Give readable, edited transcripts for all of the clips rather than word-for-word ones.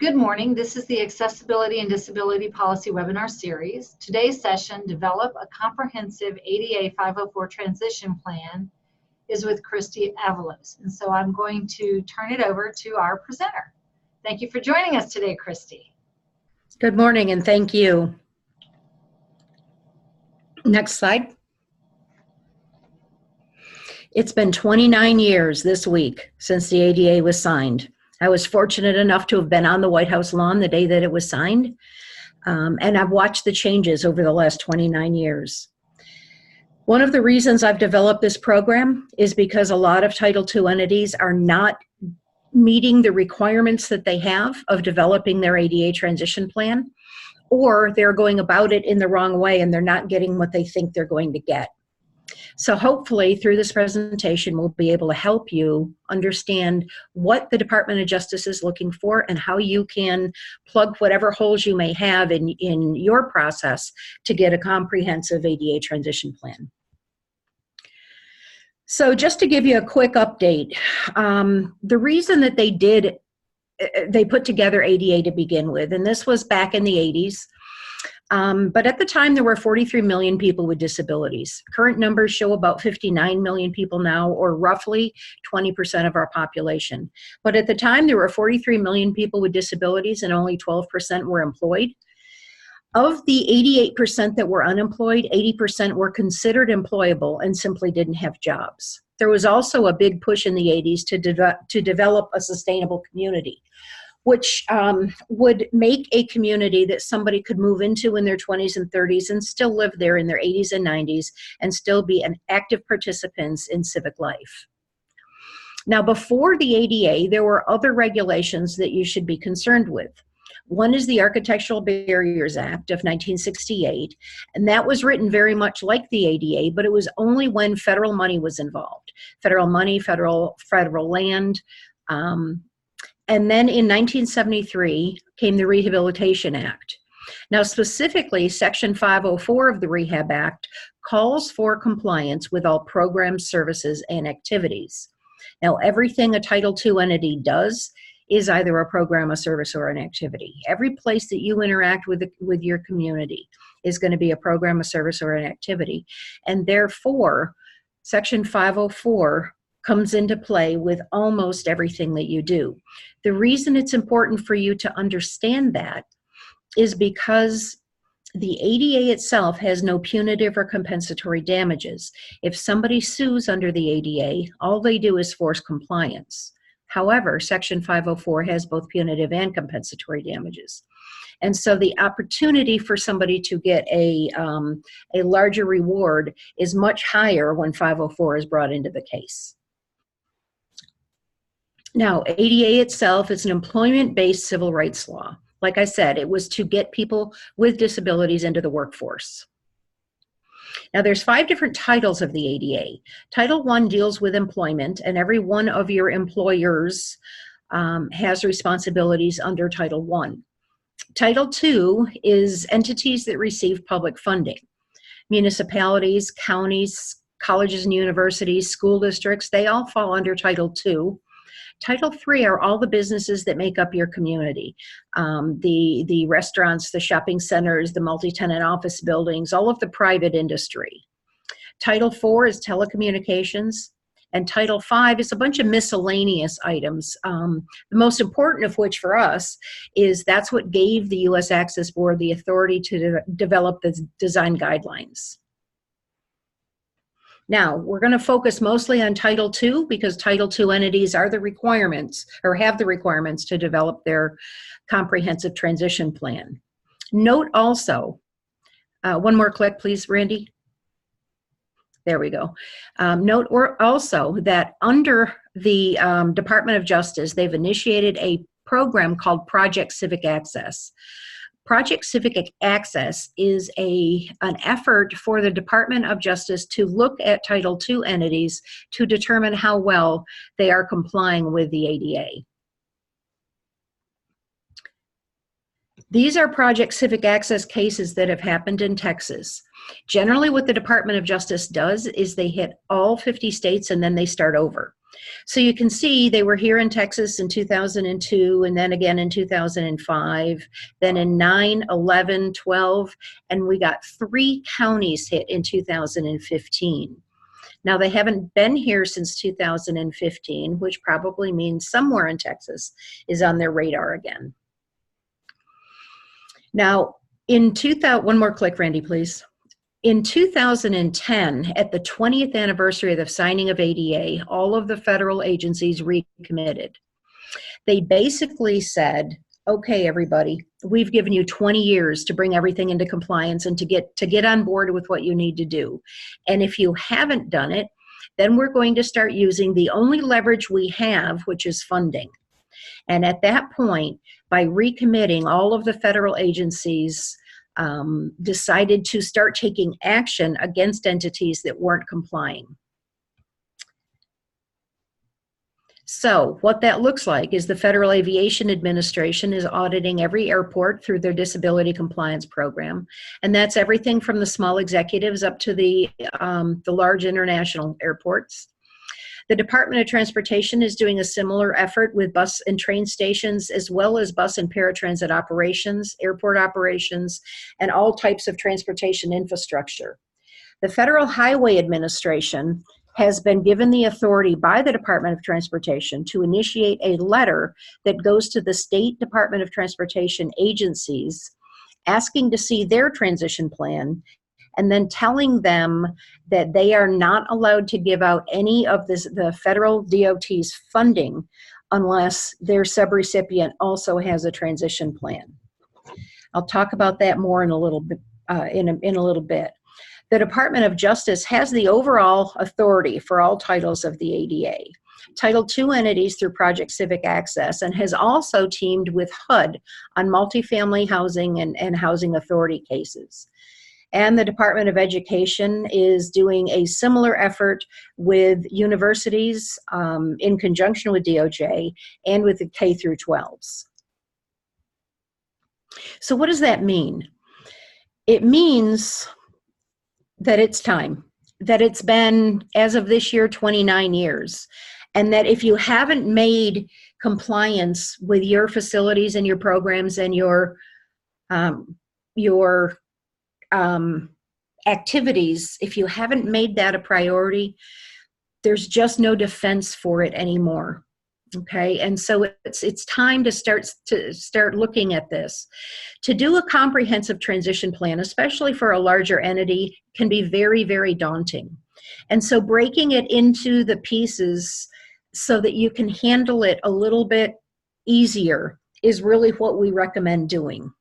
Good morning. This is the Accessibility and Disability Policy webinar series. Today's session, Develop a Comprehensive ADA 504 Transition Plan, is with Kristi Avalos. And so I'm going to turn it over to our presenter. Thank you for joining us today, Kristi. Good morning, and thank you. Next slide. It's been 29 years this week since the ADA was signed. I was fortunate enough to have been on the White House lawn the day that it was signed, and I've watched the changes over the last 29 years. One of the reasons I've developed this program is because a lot of Title II entities are not meeting the requirements that they have of developing their ADA transition plan, or they're going about it in the wrong way and they're not getting what they think they're going to get. So hopefully through this presentation, we'll be able to help you understand what the Department of Justice is looking for and how you can plug whatever holes you may have in your process to get a comprehensive ADA transition plan. So just to give you a quick update, the reason that they put together ADA to begin with, and this was back in the 80s, but at the time there were 43 million people with disabilities. Current numbers show about 59 million people now, or roughly 20% of our population. But at the time there were 43 million people with disabilities and only 12% were employed. Of the 88% that were unemployed, 80% were considered employable and simply didn't have jobs. There was also a big push in the 80s to develop a sustainable community, which would make a community that somebody could move into in their 20s and 30s and still live there in their 80s and 90s and still be an active participants in civic life. Now, before the ADA, there were other regulations that you should be concerned with. One is the Architectural Barriers Act of 1968, and that was written very much like the ADA, but it was only when federal money was involved. Federal money, federal land. And then in 1973 came the Rehabilitation Act. Now specifically, Section 504 of the Rehab Act calls for compliance with all programs, services, and activities. Now everything a Title II entity does is either a program, a service, or an activity. Every place that you interact with your community is going to be a program, a service, or an activity. And therefore, Section 504 comes into play with almost everything that you do. The reason it's important for you to understand that is because the ADA itself has no punitive or compensatory damages. If somebody sues under the ADA, all they do is force compliance. However, Section 504 has both punitive and compensatory damages. And so the opportunity for somebody to get a larger reward is much higher when 504 is brought into the case. Now, ADA itself is an employment-based civil rights law. Like I said, it was to get people with disabilities into the workforce. Now, there's 5 different titles of the ADA. Title I deals with employment, and every one of your employers has responsibilities under Title I. Title II is entities that receive public funding. Municipalities, counties, colleges and universities, school districts, they all fall under Title II. Title III are all the businesses that make up your community. The restaurants, the shopping centers, the multi-tenant office buildings, all of the private industry. Title IV is telecommunications, and Title V is a bunch of miscellaneous items. The most important of which for us is that's what gave the U.S. Access Board the authority to develop the design guidelines. Now, we're going to focus mostly on Title II because Title II entities are the requirements, or have the requirements to develop their comprehensive transition plan. Note also, one more click please, Randy. There we go. Note also that under the Department of Justice, they've initiated a program called Project Civic Access. Project Civic Access is an effort for the Department of Justice to look at Title II entities to determine how well they are complying with the ADA. These are Project Civic Access cases that have happened in Texas. Generally what the Department of Justice does is they hit all 50 states and then they start over. So you can see they were here in Texas in 2002, and then again in 2005, then in 9, 11, 12, and we got 3 counties hit in 2015. Now, they haven't been here since 2015, which probably means somewhere in Texas is on their radar again. Now, one more click, Randy, please. In 2010, at the 20th anniversary of the signing of ADA, all of the federal agencies recommitted. They basically said, okay, everybody, we've given you 20 years to bring everything into compliance and to get on board with what you need to do. And if you haven't done it, then we're going to start using the only leverage we have, which is funding. And at that point, by recommitting, all of the federal agencies decided to start taking action against entities that weren't complying. So what that looks like is the Federal Aviation Administration is auditing every airport through their disability compliance program. And that's everything from the small executives up to the large international airports. The Department of Transportation is doing a similar effort with bus and train stations, as well as bus and paratransit operations, airport operations, and all types of transportation infrastructure. The Federal Highway Administration has been given the authority by the Department of Transportation to initiate a letter that goes to the State Department of Transportation agencies asking to see their transition plan, and then telling them that they are not allowed to give out any of the federal DOT's funding unless their subrecipient also has a transition plan. I'll talk about that more in a little bit. The Department of Justice has the overall authority for all titles of the ADA. Title II entities through Project Civic Access, and has also teamed with HUD on multifamily housing and housing authority cases. And the Department of Education is doing a similar effort with universities in conjunction with DOJ and with the K through 12s. So what does that mean? It means that it's time, that it's been, as of this year, 29 years. And that if you haven't made compliance with your facilities and your programs and your activities, if you haven't made that a priority, there's just no defense for it anymore. Okay, and so it's time to start looking at this. To do a comprehensive transition plan, especially for a larger entity, can be very, very daunting. And so breaking it into the pieces so that you can handle it a little bit easier is really what we recommend doing.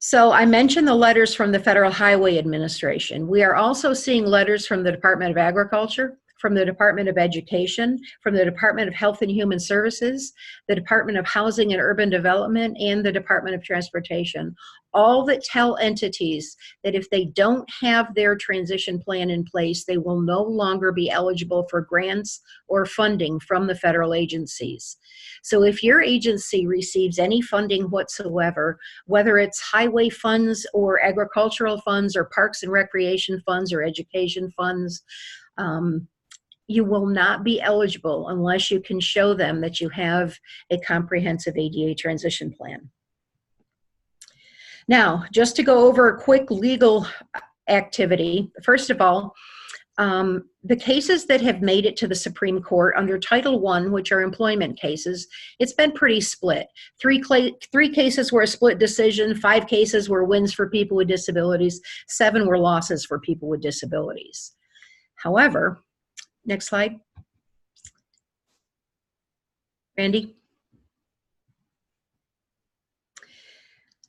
So I mentioned the letters from the Federal Highway Administration. We are also seeing letters from the Department of Agriculture, from the Department of Education, from the Department of Health and Human Services, the Department of Housing and Urban Development, and the Department of Transportation, all that tell entities that if they don't have their transition plan in place, they will no longer be eligible for grants or funding from the federal agencies. So if your agency receives any funding whatsoever, whether it's highway funds or agricultural funds or parks and recreation funds or education funds, you will not be eligible unless you can show them that you have a comprehensive ADA transition plan. Now, just to go over a quick legal activity, first of all, the cases that have made it to the Supreme Court under Title I, which are employment cases, it's been pretty split. Three cases were a split decision, 5 cases were wins for people with disabilities, 7 were losses for people with disabilities. However, next slide. Randy?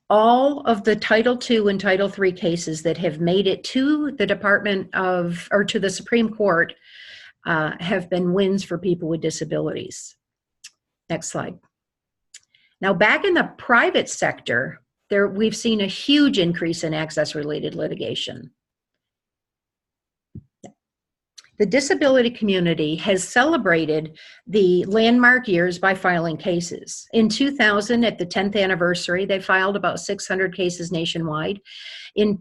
All of the Title II and Title III cases that have made it to the to the Supreme Court have been wins for people with disabilities. Next slide. Now, back in the private sector, we've seen a huge increase in access-related litigation. The disability community has celebrated the landmark years by filing cases. In 2000, at the 10th anniversary, they filed about 600 cases nationwide. In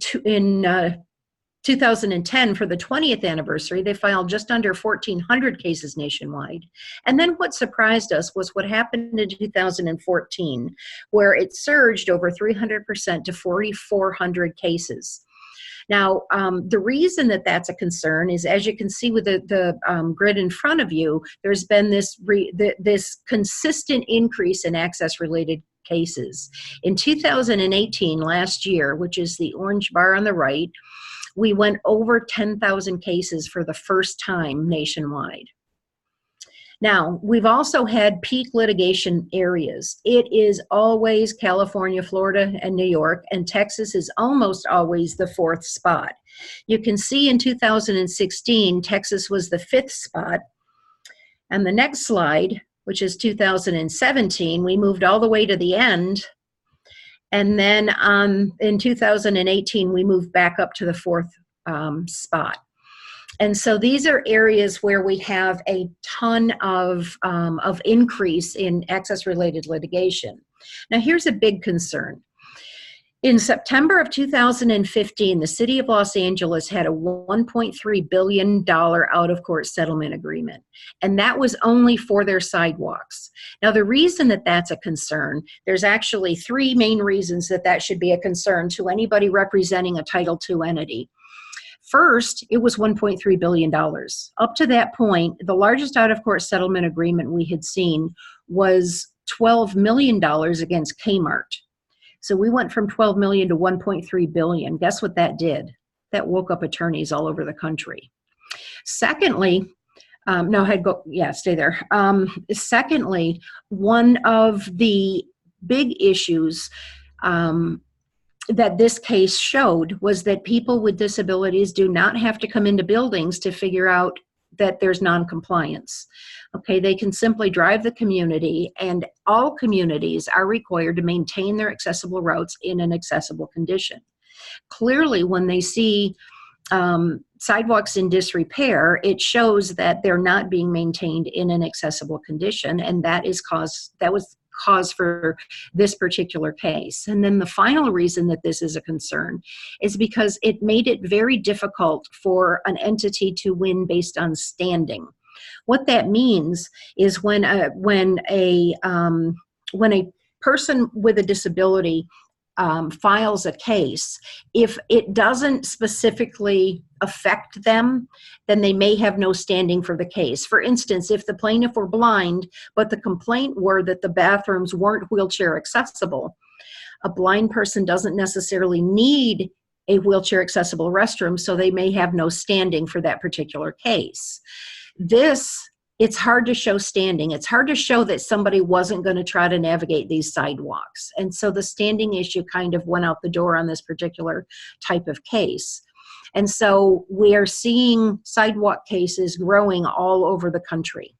2010, for the 20th anniversary, they filed just under 1,400 cases nationwide. And then what surprised us was what happened in 2014, where it surged over 300% to 4,400 cases. Now, the reason that that's a concern is, as you can see with the grid in front of you, there's been this consistent increase in access-related cases. In 2018, last year, which is the orange bar on the right, we went over 10,000 cases for the first time nationwide. Now, we've also had peak litigation areas. It is always California, Florida, and New York, and Texas is almost always the 4th spot. You can see in 2016, Texas was the 5th spot. And the next slide, which is 2017, we moved all the way to the end. And then in 2018, we moved back up to the 4th spot. And so these are areas where we have a ton of increase in access-related litigation. Now, here's a big concern. In September of 2015, the City of Los Angeles had a $1.3 billion out-of-court settlement agreement, and that was only for their sidewalks. Now, the reason that that's a concern, there's actually 3 main reasons that that should be a concern to anybody representing a Title II entity. First, it was $1.3 billion. Up to that point, the largest out-of-court settlement agreement we had seen was $12 million against Kmart. So we went from 12 million to 1.3 billion. Guess what that did? That woke up attorneys all over the country. Secondly, stay there. Secondly, one of the big issues that this case showed was that people with disabilities do not have to come into buildings to figure out that there's non-compliance. Okay, they can simply drive the community, and all communities are required to maintain their accessible routes in an accessible condition. Clearly, when they see sidewalks in disrepair, it shows that they're not being maintained in an accessible condition, and that was cause for this particular case. And then the final reason that this is a concern is because it made it very difficult for an entity to win based on standing. What that means is when a person with a disability files a case, if it doesn't specifically affect them, then they may have no standing for the case. For instance, if the plaintiff were blind, but the complaint were that the bathrooms weren't wheelchair accessible, a blind person doesn't necessarily need a wheelchair accessible restroom, so they may have no standing for that particular case. It's hard to show standing. It's hard to show that somebody wasn't going to try to navigate these sidewalks. And so the standing issue kind of went out the door on this particular type of case. And so we are seeing sidewalk cases growing all over the country.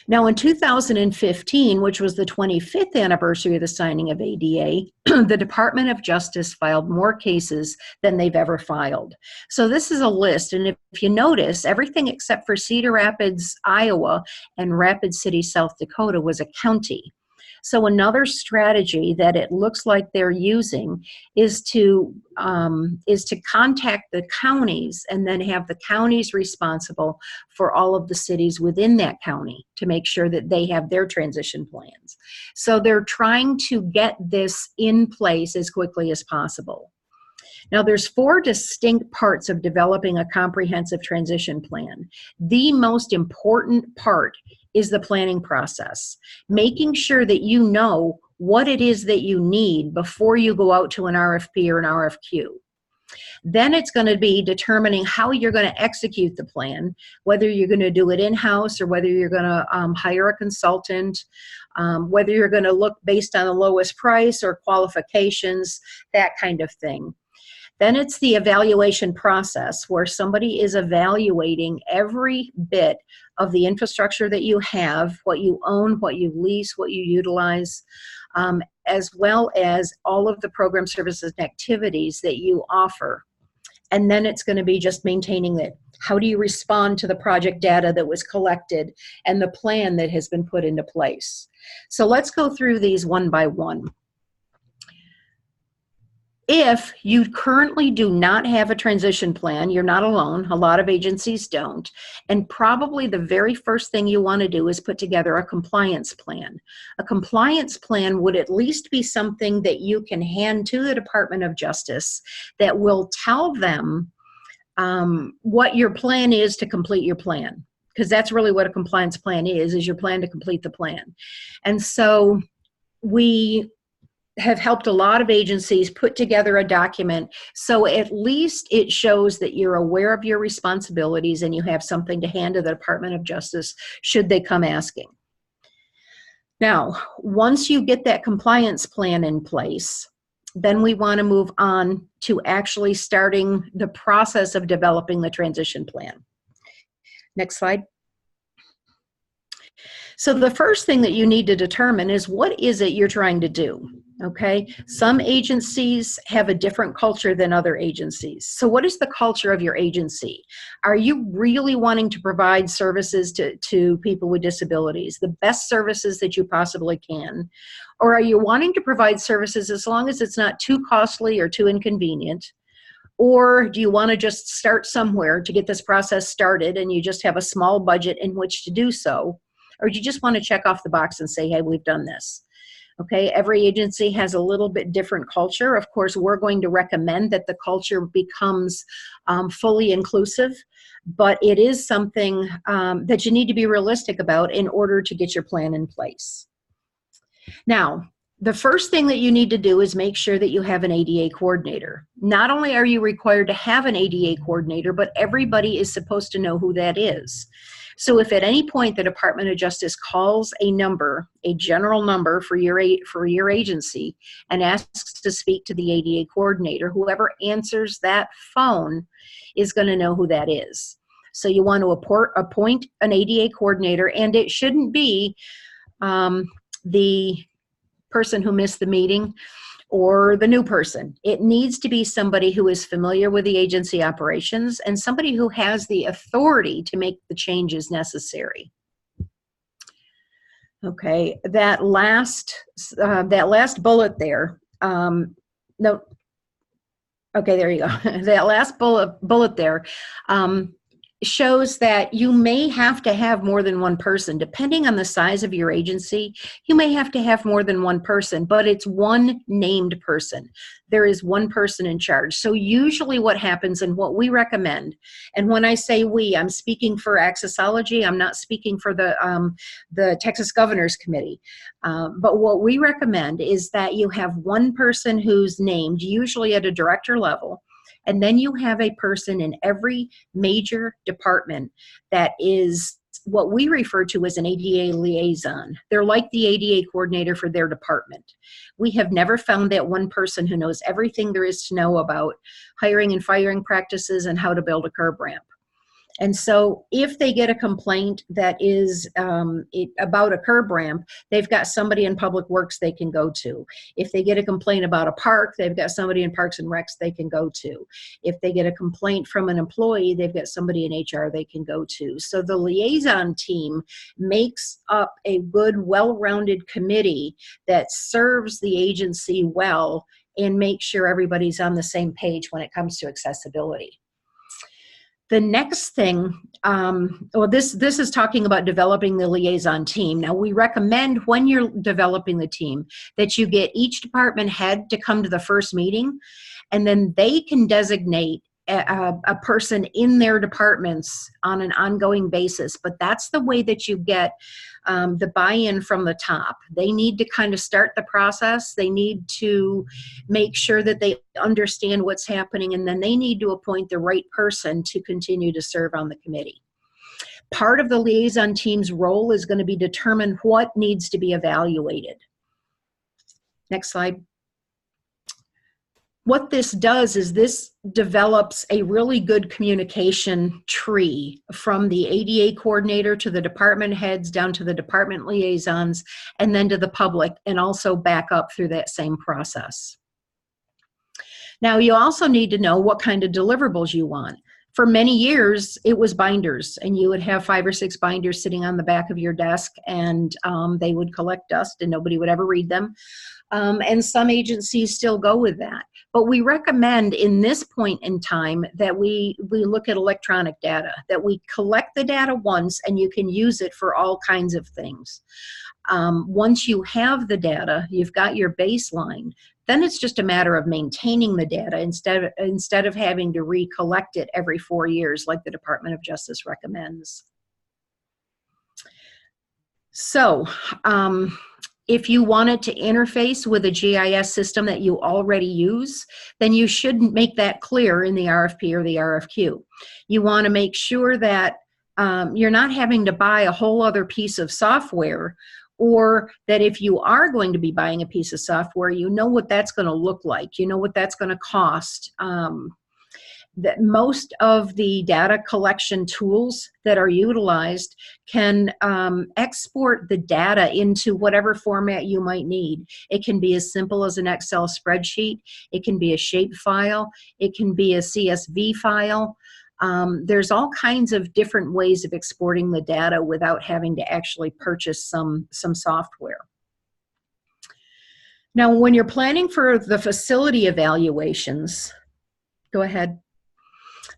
Now in 2015, which was the 25th anniversary of the signing of ADA, the Department of Justice filed more cases than they've ever filed. So this is a list, and if you notice, everything except for Cedar Rapids, Iowa, and Rapid City, South Dakota was a county. So another strategy that it looks like they're using is to contact the counties and then have the counties responsible for all of the cities within that county to make sure that they have their transition plans. So they're trying to get this in place as quickly as possible. Now, there's 4 distinct parts of developing a comprehensive transition plan. The most important part is the planning process, making sure that you know what it is that you need before you go out to an RFP or an RFQ. Then it's going to be determining how you're going to execute the plan, whether you're going to do it in-house or whether you're going to hire a consultant, whether you're going to look based on the lowest price or qualifications, that kind of thing. Then it's the evaluation process where somebody is evaluating every bit of the infrastructure that you have, what you own, what you lease, what you utilize, as well as all of the program services and activities that you offer. And then it's going to be just maintaining it. How do you respond to the project data that was collected and the plan that has been put into place? So let's go through these one by one. If you currently do not have a transition plan, you're not alone. A lot of agencies don't. And probably the very first thing you want to do is put together a compliance plan. A compliance plan would at least be something that you can hand to the Department of Justice that will tell them what your plan is to complete your plan. Because that's really what a compliance plan is your plan to complete the plan. And so we have helped a lot of agencies put together a document so at least it shows that you're aware of your responsibilities and you have something to hand to the Department of Justice should they come asking. Now, once you get that compliance plan in place, then we want to move on to actually starting the process of developing the transition plan. Next slide. So the first thing that you need to determine is what is it you're trying to do, okay? Some agencies have a different culture than other agencies. So what is the culture of your agency? Are you really wanting to provide services to people with disabilities, the best services that you possibly can? Or are you wanting to provide services as long as it's not too costly or too inconvenient? Or do you want to just start somewhere to get this process started and you just have a small budget in which to do so? Or do you just want to check off the box and say, hey, we've done this? Okay, every agency has a little bit different culture. Of course, we're going to recommend that the culture becomes fully inclusive, but it is something that you need to be realistic about in order to get your plan in place. Now, the first thing that you need to do is make sure that you have an ADA coordinator. Not only are you required to have an ADA coordinator, but everybody is supposed to know who that is. So if at any point the Department of Justice calls a number, a general number for your agency, and asks to speak to the ADA coordinator, whoever answers that phone is going to know who that is. So you want to appoint an ADA coordinator, and it shouldn't be the person who missed the meeting or the new person. It needs to be somebody who is familiar with the agency operations and somebody who has the authority to make the changes necessary. Okay, that last bullet there, no, okay, there you go. That last bullet there shows that you may have to have more than one person. Depending on the size of your agency, you may have to have more than one person, but it's one named person. There is one person in charge. So usually what happens and what we recommend, and when I say we, I'm speaking for Accessology, I'm not speaking for the Texas Governor's Committee, but what we recommend is that you have one person who's named, usually at a director level, and then you have a person in every major department that is what we refer to as an ADA liaison. They're like the ADA coordinator for their department. We have never found that one person who knows everything there is to know about hiring and firing practices and how to build a curb ramp. And so if they get a complaint that is about a curb ramp, they've got somebody in Public Works they can go to. If they get a complaint about a park, they've got somebody in Parks and Recs they can go to. If they get a complaint from an employee, they've got somebody in HR they can go to. So the liaison team makes up a good, well-rounded committee that serves the agency well and makes sure everybody's on the same page when it comes to accessibility. The next thing, this is talking about developing the liaison team. Now, we recommend when you're developing the team that you get each department head to come to the first meeting, and then they can designate a person in their departments on an ongoing basis. But that's the way that you get the buy-in from the top. They need to kind of start the process. They need to make sure that they understand what's happening, and then they need to appoint the right person to continue to serve on the committee. Part of the liaison team's role is going to be determine what needs to be evaluated. Next slide. What this does is this develops a really good communication tree from the ADA coordinator to the department heads down to the department liaisons and then to the public, and also back up through that same process. Now, you also need to know what kind of deliverables you want. For many years, it was binders, and you would have 5 or 6 binders sitting on the back of your desk, and they would collect dust and nobody would ever read them. And some agencies still go with that. But we recommend in this point in time that we look at electronic data, that we collect the data once and you can use it for all kinds of things. Once you have the data, you've got your baseline, then it's just a matter of maintaining the data instead of having to recollect it every 4 years like the Department of Justice recommends. So, if you wanted to interface with a GIS system that you already use, then you should make that clear in the RFP or the RFQ. You want to make sure that you're not having to buy a whole other piece of software, or that if you are going to be buying a piece of software, you know what that's going to look like, you know what that's going to cost. That most of the data collection tools that are utilized can export the data into whatever format you might need. It can be as simple as an Excel spreadsheet. It can be a shape file. It can be a CSV file. There's all kinds of different ways of exporting the data without having to actually purchase some software. Now, when you're planning for the facility evaluations, go ahead.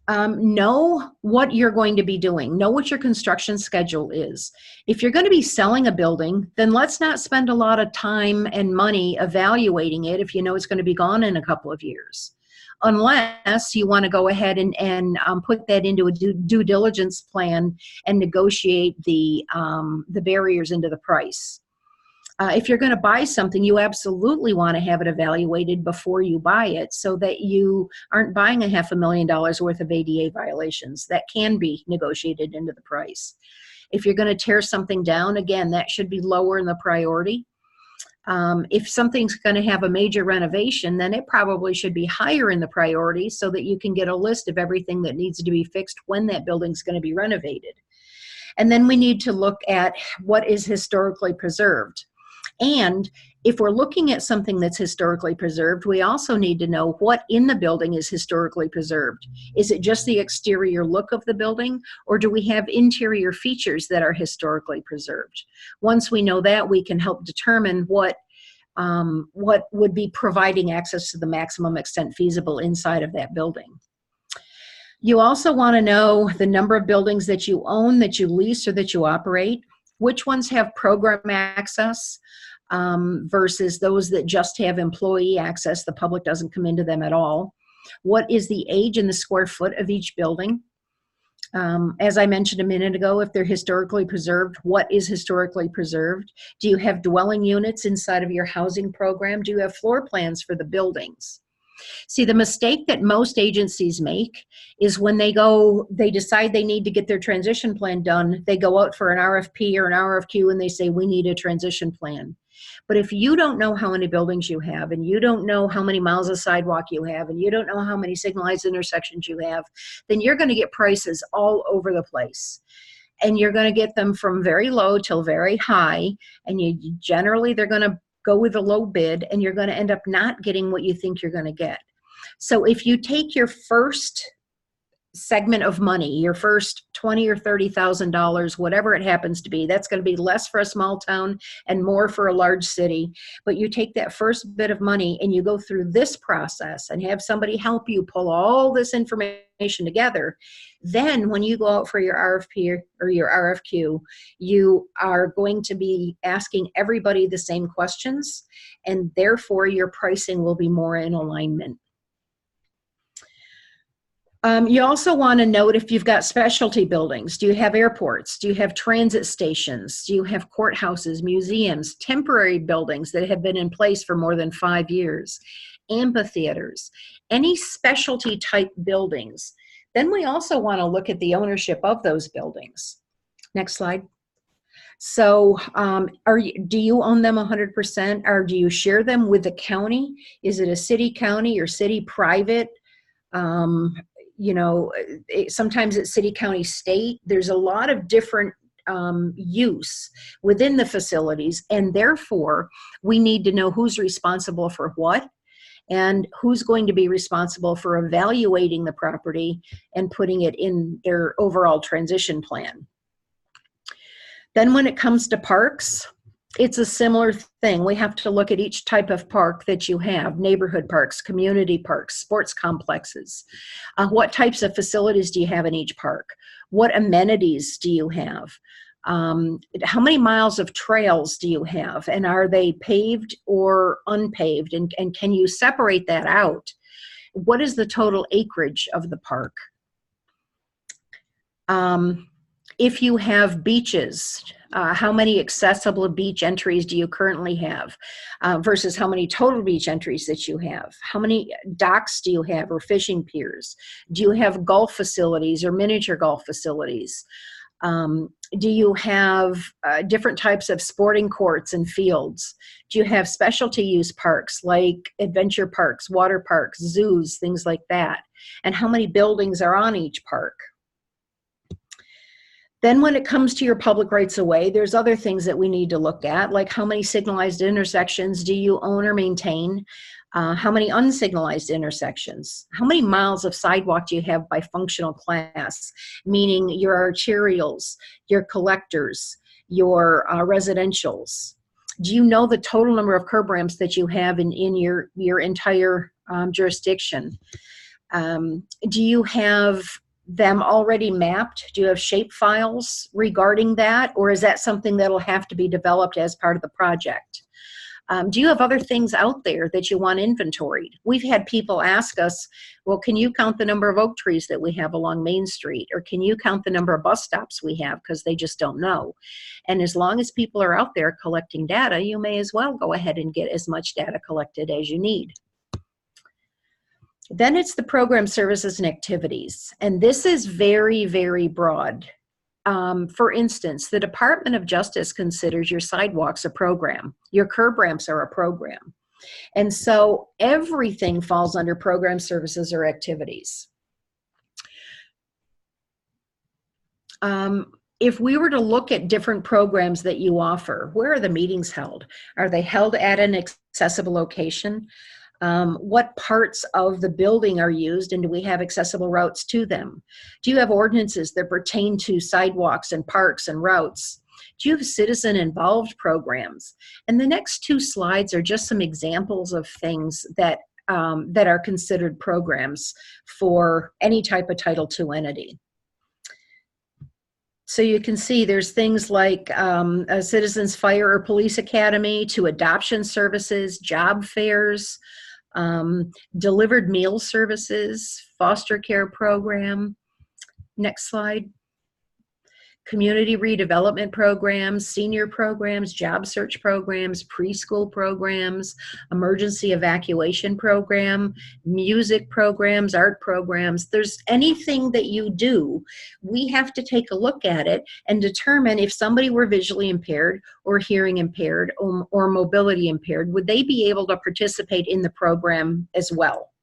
Know what you're going to be doing. Know what your construction schedule is. If you're going to be selling a building, then let's not spend a lot of time and money evaluating it if you know it's going to be gone in a couple of years. Unless you want to go ahead and put that into a due diligence plan and negotiate the barriers into the price. If you're going to buy something, you absolutely want to have it evaluated before you buy it so that you aren't buying $500,000 worth of ADA violations. That can be negotiated into the price. If you're going to tear something down, again, that should be lower in the priority. If something's going to have a major renovation, then it probably should be higher in the priority so that you can get a list of everything that needs to be fixed when that building's going to be renovated. And then we need to look at what is historically preserved. And if we're looking at something that's historically preserved, we also need to know what in the building is historically preserved. Is it just the exterior look of the building, or do we have interior features that are historically preserved? Once we know that, we can help determine what would be providing access to the maximum extent feasible inside of that building. You also want to know the number of buildings that you own, that you lease, or that you operate. Which ones have program access versus those that just have employee access? The public doesn't come into them at all. What is the age and the square foot of each building? As I mentioned a minute ago, if they're historically preserved, what is historically preserved? Do you have dwelling units inside of your housing program? Do you have floor plans for the buildings? See, the mistake that most agencies make is when they decide they need to get their transition plan done, they go out for an RFP or an RFQ and they say, we need a transition plan. But if you don't know how many buildings you have, and you don't know how many miles of sidewalk you have, and you don't know how many signalized intersections you have, then you're going to get prices all over the place. And you're going to get them from very low till very high, and generally they're going to go with a low bid, and you're going to end up not getting what you think you're going to get. So if you take your first segment of money, your first $20,000 or $30,000, whatever it happens to be, that's going to be less for a small town and more for a large city. But you take that first bit of money and you go through this process and have somebody help you pull all this information together. Then when you go out for your RFP or your RFQ, you are going to be asking everybody the same questions, and therefore your pricing will be more in alignment. You also want to note if you've got specialty buildings. Do you have airports? Do you have transit stations? Do you have courthouses, museums, temporary buildings that have been in place for more than 5 years, amphitheaters, any specialty type buildings? Then we also want to look at the ownership of those buildings. Next slide. So do you own them 100%, or do you share them with the county? Is it a city, county, or city private? You know, sometimes it's city, county, state. There's a lot of different use within the facilities, and therefore we need to know who's responsible for what and who's going to be responsible for evaluating the property and putting it in their overall transition plan. Then when it comes to parks, it's a similar thing. We have to look at each type of park that you have: neighborhood parks, community parks, sports complexes. What types of facilities do you have in each park? What amenities do you have? How many miles of trails do you have? And are they paved or unpaved? And can you separate that out? What is the total acreage of the park? If you have beaches, how many accessible beach entries do you currently have versus how many total beach entries that you have? How many docks do you have or fishing piers? Do you have golf facilities or miniature golf facilities? Do you have different types of sporting courts and fields? Do you have specialty use parks like adventure parks, water parks, zoos, things like that? And how many buildings are on each park? Then when it comes to your public rights of way, there's other things that we need to look at, like how many signalized intersections do you own or maintain? How many unsignalized intersections? How many miles of sidewalk do you have by functional class, meaning your arterials, your collectors, your residentials? Do you know the total number of curb ramps that you have in your entire jurisdiction? Do you have them already mapped? Do you have shape files regarding that, or is that something that'll have to be developed as part of the project? Do you have other things out there that you want inventoried? We've had people ask us, well, can you count the number of oak trees that we have along Main Street? Or can you count the number of bus stops we have? Because they just don't know. And as long as people are out there collecting data, you may as well go ahead and get as much data collected as you need. Then it's the program, services, and activities. And this is very, very broad. For instance, the Department of Justice considers your sidewalks a program. Your curb ramps are a program. And so everything falls under program, services, or activities. If we were to look at different programs that you offer, where are the meetings held? Are they held at an accessible location? What parts of the building are used, and do we have accessible routes to them? Do you have ordinances that pertain to sidewalks and parks and routes? Do you have citizen-involved programs? And the next two slides are just some examples of things that are considered programs for any type of Title II entity. So you can see there's things like a Citizens Fire or Police Academy, to adoption services, job fairs, delivered meal services, foster care program. Next slide. Community redevelopment programs, senior programs, job search programs, preschool programs, emergency evacuation program, music programs, art programs. There's anything that you do, we have to take a look at it and determine if somebody were visually impaired or hearing impaired or mobility impaired, would they be able to participate in the program as well?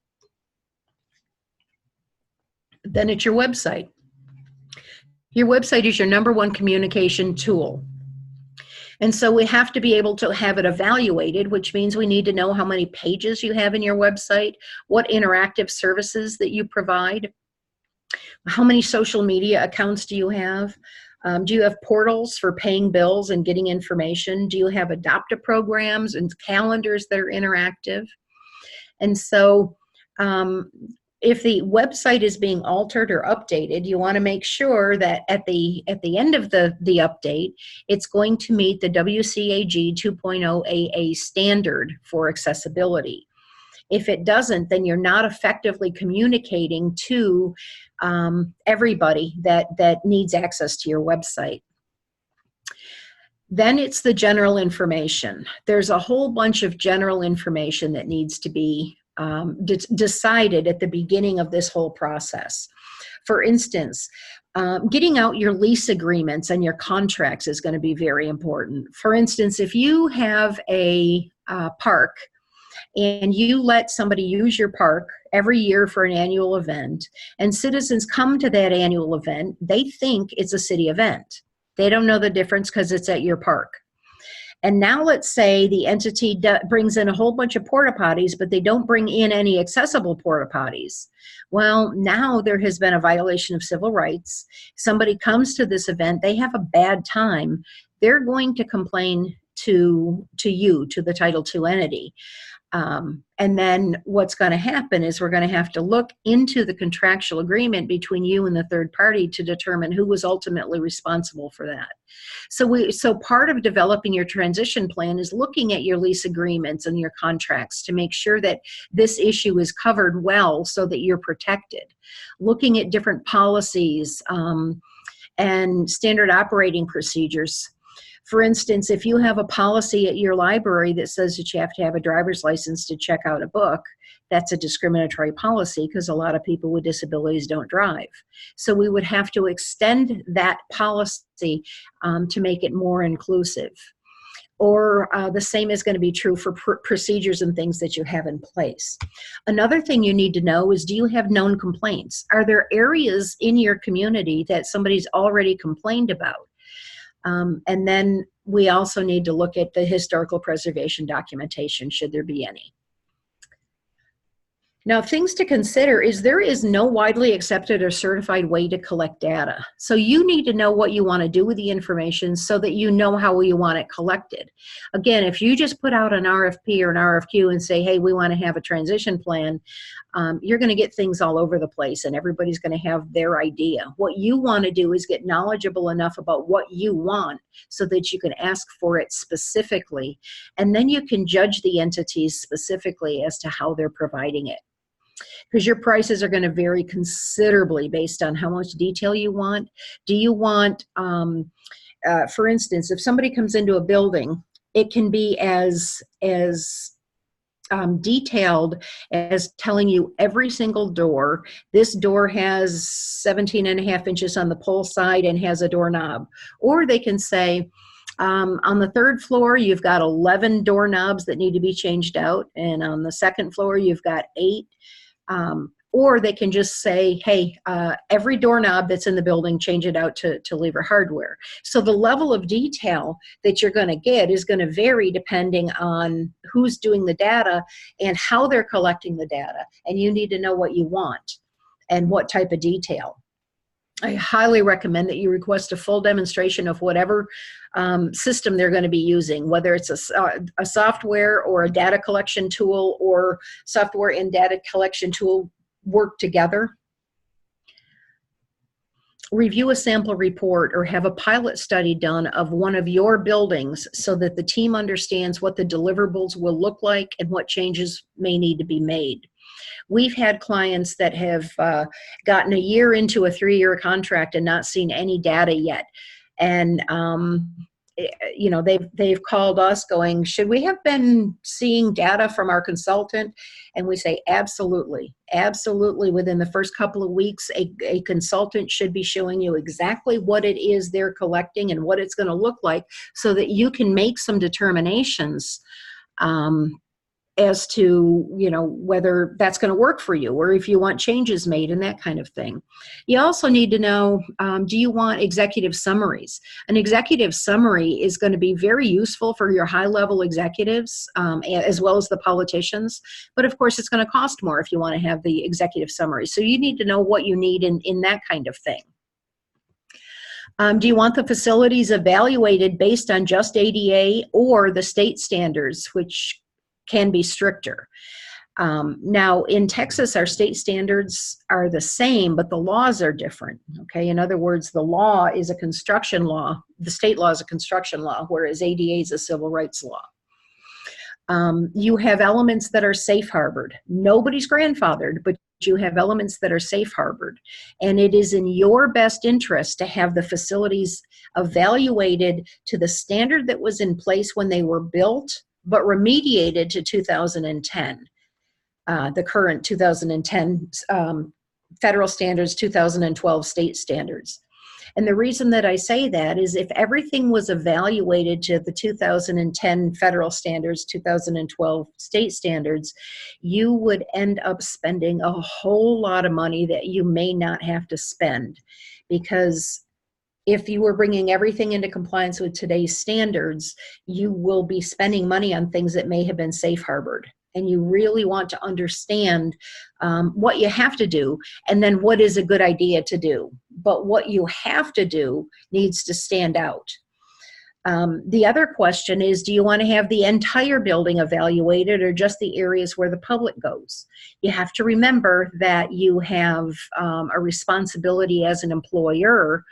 Then it's your website. Your website is your #1 communication tool. And so we have to be able to have it evaluated, which means we need to know how many pages you have in your website, what interactive services that you provide, how many social media accounts do you have, do you have portals for paying bills and getting information, do you have adoptive programs and calendars that are interactive? And so if the website is being altered or updated, you want to make sure that at the end of the update, it's going to meet the WCAG 2.0 AA standard for accessibility. If it doesn't, then you're not effectively communicating to everybody that needs access to your website. Then it's the general information. There's a whole bunch of general information that needs to be decided at the beginning of this whole process. For instance, getting out your lease agreements and your contracts is going to be very important. For instance, if you have a park and you let somebody use your park every year for an annual event, and citizens come to that annual event, they think it's a city event. They don't know the difference because it's at your park. And now let's say the entity brings in a whole bunch of porta potties, but they don't bring in any accessible porta potties. Well, now there has been a violation of civil rights. Somebody comes to this event, they have a bad time. They're going to complain to you, to the Title II entity. And then what's going to happen is we're going to have to look into the contractual agreement between you and the third party to determine who was ultimately responsible for that. So part of developing your transition plan is looking at your lease agreements and your contracts to make sure that this issue is covered well so that you're protected. Looking at different policies and standard operating procedures. For instance, if you have a policy at your library that says that you have to have a driver's license to check out a book, that's a discriminatory policy because a lot of people with disabilities don't drive. So we would have to extend that policy to make it more inclusive. Or the same is going to be true for procedures and things that you have in place. Another thing you need to know is, do you have known complaints? Are there areas in your community that somebody's already complained about? And then we also need to look at the historical preservation documentation, should there be any. Now, things to consider is there is no widely accepted or certified way to collect data. So you need to know what you want to do with the information so that you know how you want it collected. Again, if you just put out an RFP or an RFQ and say, hey, we want to have a transition plan, you're going to get things all over the place and everybody's going to have their idea. What you want to do is get knowledgeable enough about what you want so that you can ask for it specifically, and then you can judge the entities specifically as to how they're providing it. Because your prices are going to vary considerably based on how much detail you want. Do you want, for instance, if somebody comes into a building, it can be as detailed as telling you every single door. This door has 17.5 inches on the pull side and has a doorknob. Or they can say, on the third floor, you've got 11 doorknobs that need to be changed out. And on the second floor, you've got 8. Or they can just say, hey, every doorknob that's in the building, change it out to Lever hardware. So the level of detail that you're going to get is going to vary depending on who's doing the data and how they're collecting the data. And you need to know what you want and what type of detail. I highly recommend that you request a full demonstration of whatever system they're going to be using, whether it's a software or a data collection tool, or software and data collection tool work together. Review a sample report or have a pilot study done of one of your buildings so that the team understands what the deliverables will look like and what changes may need to be made. We've had clients that have gotten a year into a 3-year contract and not seen any data yet. And, you know, they've called us going, should we have been seeing data from our consultant? And we say, absolutely. Absolutely. Within the first couple of weeks, a consultant should be showing you exactly what it is they're collecting and what it's going to look like so that you can make some determinations as to, you know, whether that's going to work for you or if you want changes made and that kind of thing. You also need to know, do you want executive summaries? An executive summary is going to be very useful for your high-level executives as well as the politicians, but of course it's going to cost more if you want to have the executive summary. So you need to know what you need in that kind of thing. Do you want the facilities evaluated based on just ADA or the state standards, which can be stricter? Now, in Texas, our state standards are the same, but the laws are different. Okay, in other words, the law is a construction law. The state law is a construction law, whereas ADA is a civil rights law. You have elements that are safe harbored. Nobody's grandfathered, but you have elements that are safe harbored. And it is in your best interest to have the facilities evaluated to the standard that was in place when they were built, but remediated to 2010, the current 2010 federal standards, 2012 state standards. And the reason that I say that is if everything was evaluated to the 2010 federal standards, 2012 state standards, you would end up spending a whole lot of money that you may not have to spend, because if you were bringing everything into compliance with today's standards, you will be spending money on things that may have been safe harbored. And you really want to understand what you have to do and then what is a good idea to do. But what you have to do needs to stand out. The other question is, do you want to have the entire building evaluated or just the areas where the public goes? You have to remember that you have a responsibility as an employer.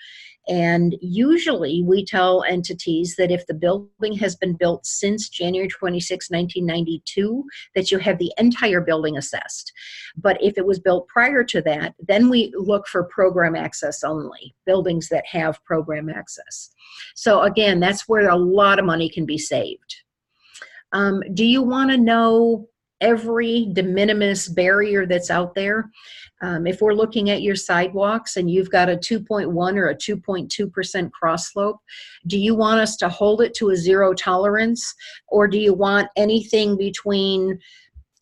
And usually we tell entities that if the building has been built since January 26, 1992, that you have the entire building assessed. But if it was built prior to that, then we look for program access only, buildings that have program access. So again, that's where a lot of money can be saved. Do you want to know every de minimis barrier that's out there? If we're looking at your sidewalks and you've got a 2.1 or a 2.2% cross slope, do you want us to hold it to a 0 tolerance, or do you want anything between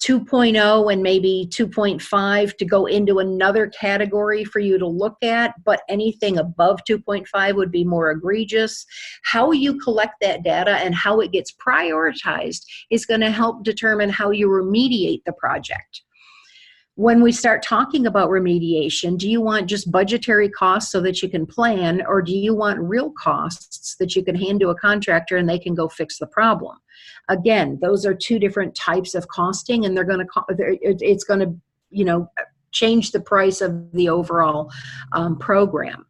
2.0 and maybe 2.5 to go into another category for you to look at, but anything above 2.5 would be more egregious? How you collect that data and how it gets prioritized is going to help determine how you remediate the project. When we start talking about remediation, do you want just budgetary costs so that you can plan, or do you want real costs that you can hand to a contractor and they can go fix the problem? Again, those are two different types of costing, and it's going to change the price of the overall program.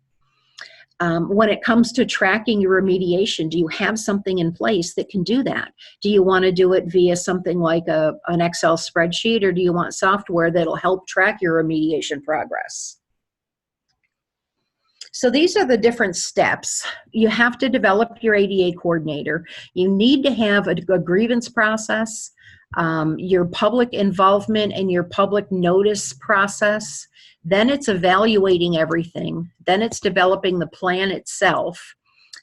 When it comes to tracking your remediation, do you have something in place that can do that? Do you want to do it via something like an Excel spreadsheet, or do you want software that'll help track your remediation progress? So these are the different steps. You have to develop your ADA coordinator. You need to have a grievance process, your public involvement and your public notice process. Then it's evaluating everything. Then it's developing the plan itself.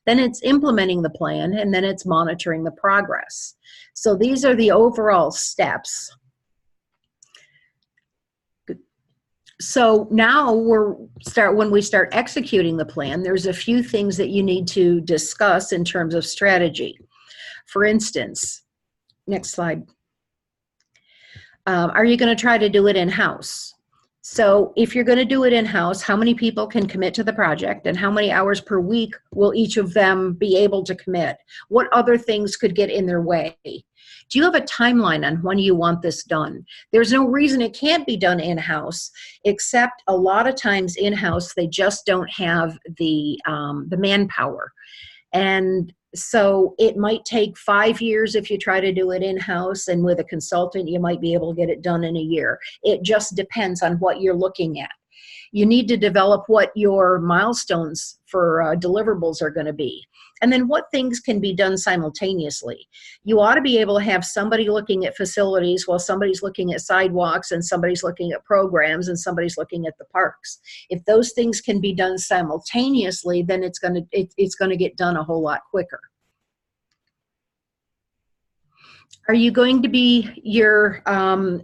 Then it's implementing the plan, and then it's monitoring the progress. So these are the overall steps. So now when we start executing the plan, there's a few things that you need to discuss in terms of strategy. For instance, next slide. Are you going to try to do it in-house? So if you're going to do it in-house, how many people can commit to the project, and how many hours per week will each of them be able to commit? What other things could get in their way? Do you have a timeline on when you want this done? There's no reason it can't be done in-house, except a lot of times in-house they just don't have the manpower. And so it might take 5 years if you try to do it in-house, and with a consultant you might be able to get it done in a year. It just depends on what you're looking at. You need to develop what your milestones for deliverables are going to be, and then what things can be done simultaneously. You ought to be able to have somebody looking at facilities while somebody's looking at sidewalks, and somebody's looking at programs, and somebody's looking at the parks. If those things can be done simultaneously, then it's going to get done a whole lot quicker. Are you going to be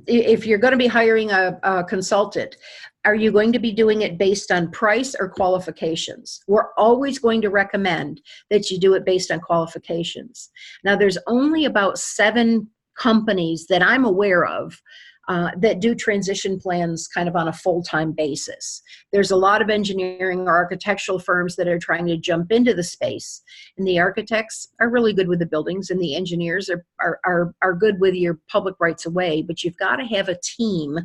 if you're going to be hiring a consultant, are you going to be doing it based on price or qualifications? We're always going to recommend that you do it based on qualifications. Now, there's only about 7 companies that I'm aware of that do transition plans kind of on a full-time basis. There's a lot of engineering or architectural firms that are trying to jump into the space, and the architects are really good with the buildings, and the engineers are good with your public rights of way, but you've got to have a team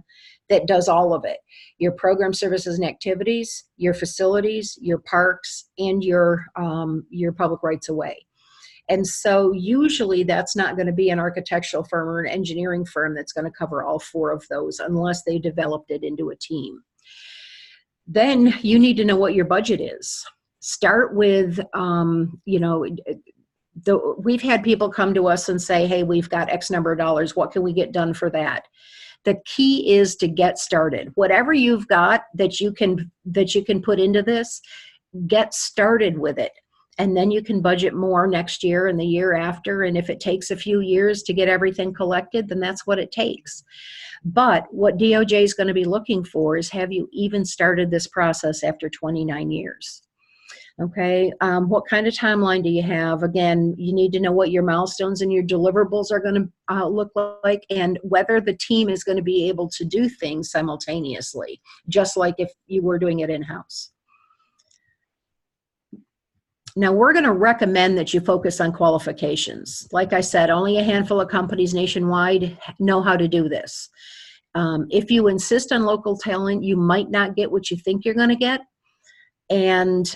that does all of it. Your program services and activities, your facilities, your parks, and your public rights of way. And so usually that's not going to be an architectural firm or an engineering firm that's going to cover all 4 of those unless they developed it into a team. Then you need to know what your budget is. Start with, we've had people come to us and say, hey, we've got X number of dollars. What can we get done for that? The key is to get started. Whatever you've got that you can put into this, get started with it. And then you can budget more next year and the year after. And if it takes a few years to get everything collected, then that's what it takes. But what DOJ is going to be looking for is, have you even started this process after 29 years? Okay, what kind of timeline do you have? Again, you need to know what your milestones and your deliverables are going to look like, and whether the team is going to be able to do things simultaneously, just like if you were doing it in-house. Now, we're going to recommend that you focus on qualifications. Like I said, only a handful of companies nationwide know how to do this. If you insist on local talent, you might not get what you think you're going to get. And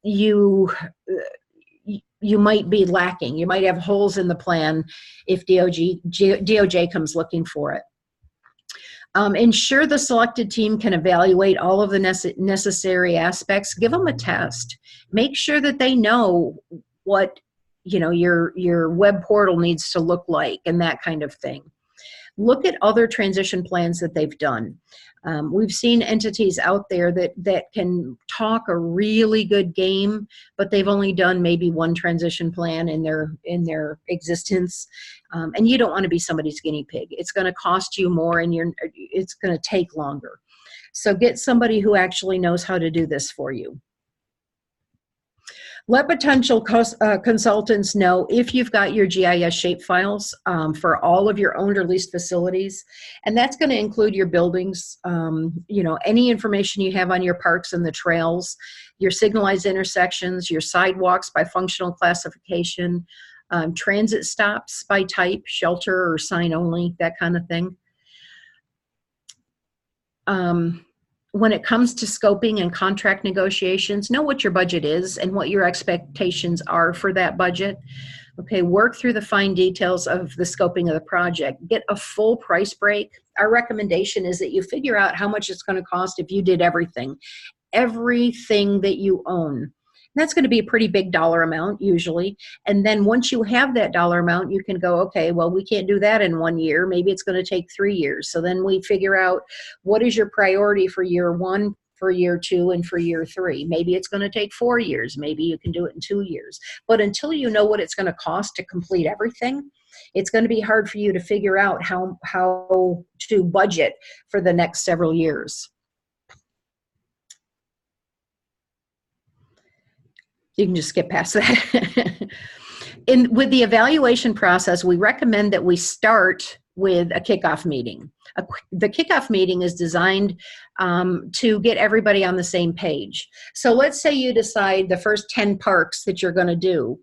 you might be lacking. You might have holes in the plan if DOJ comes looking for it. Ensure the selected team can evaluate all of the necessary aspects. Give them a test. Make sure that they know what your web portal needs to look like and that kind of thing. Look at other transition plans that they've done. We've seen entities out there that can talk a really good game, but they've only done maybe one transition plan in their existence. And you don't want to be somebody's guinea pig. It's going to cost you more, and it's going to take longer. So get somebody who actually knows how to do this for you. Let potential consultants know if you've got your GIS shapefiles for all of your owned or leased facilities, and that's going to include your buildings, any information you have on your parks and the trails, your signalized intersections, your sidewalks by functional classification, transit stops by type, shelter or sign only, that kind of thing. When it comes to scoping and contract negotiations, know what your budget is and what your expectations are for that budget. Okay, work through the fine details of the scoping of the project. Get a full price break. Our recommendation is that you figure out how much it's going to cost if you did everything that you own. That's going to be a pretty big dollar amount usually. And then once you have that dollar amount, you can go, okay, well, we can't do that in 1 year. Maybe it's going to take 3 years. So then we figure out what is your priority for year 1, for year 2, and for year 3. Maybe it's going to take 4 years. Maybe you can do it in 2 years. But until you know what it's going to cost to complete everything, it's going to be hard for you to figure out how to budget for the next several years. You can just skip past that. With the evaluation process, we recommend that we start with a kickoff meeting. The kickoff meeting is designed to get everybody on the same page. So let's say you decide the first 10 parks that you're going to do.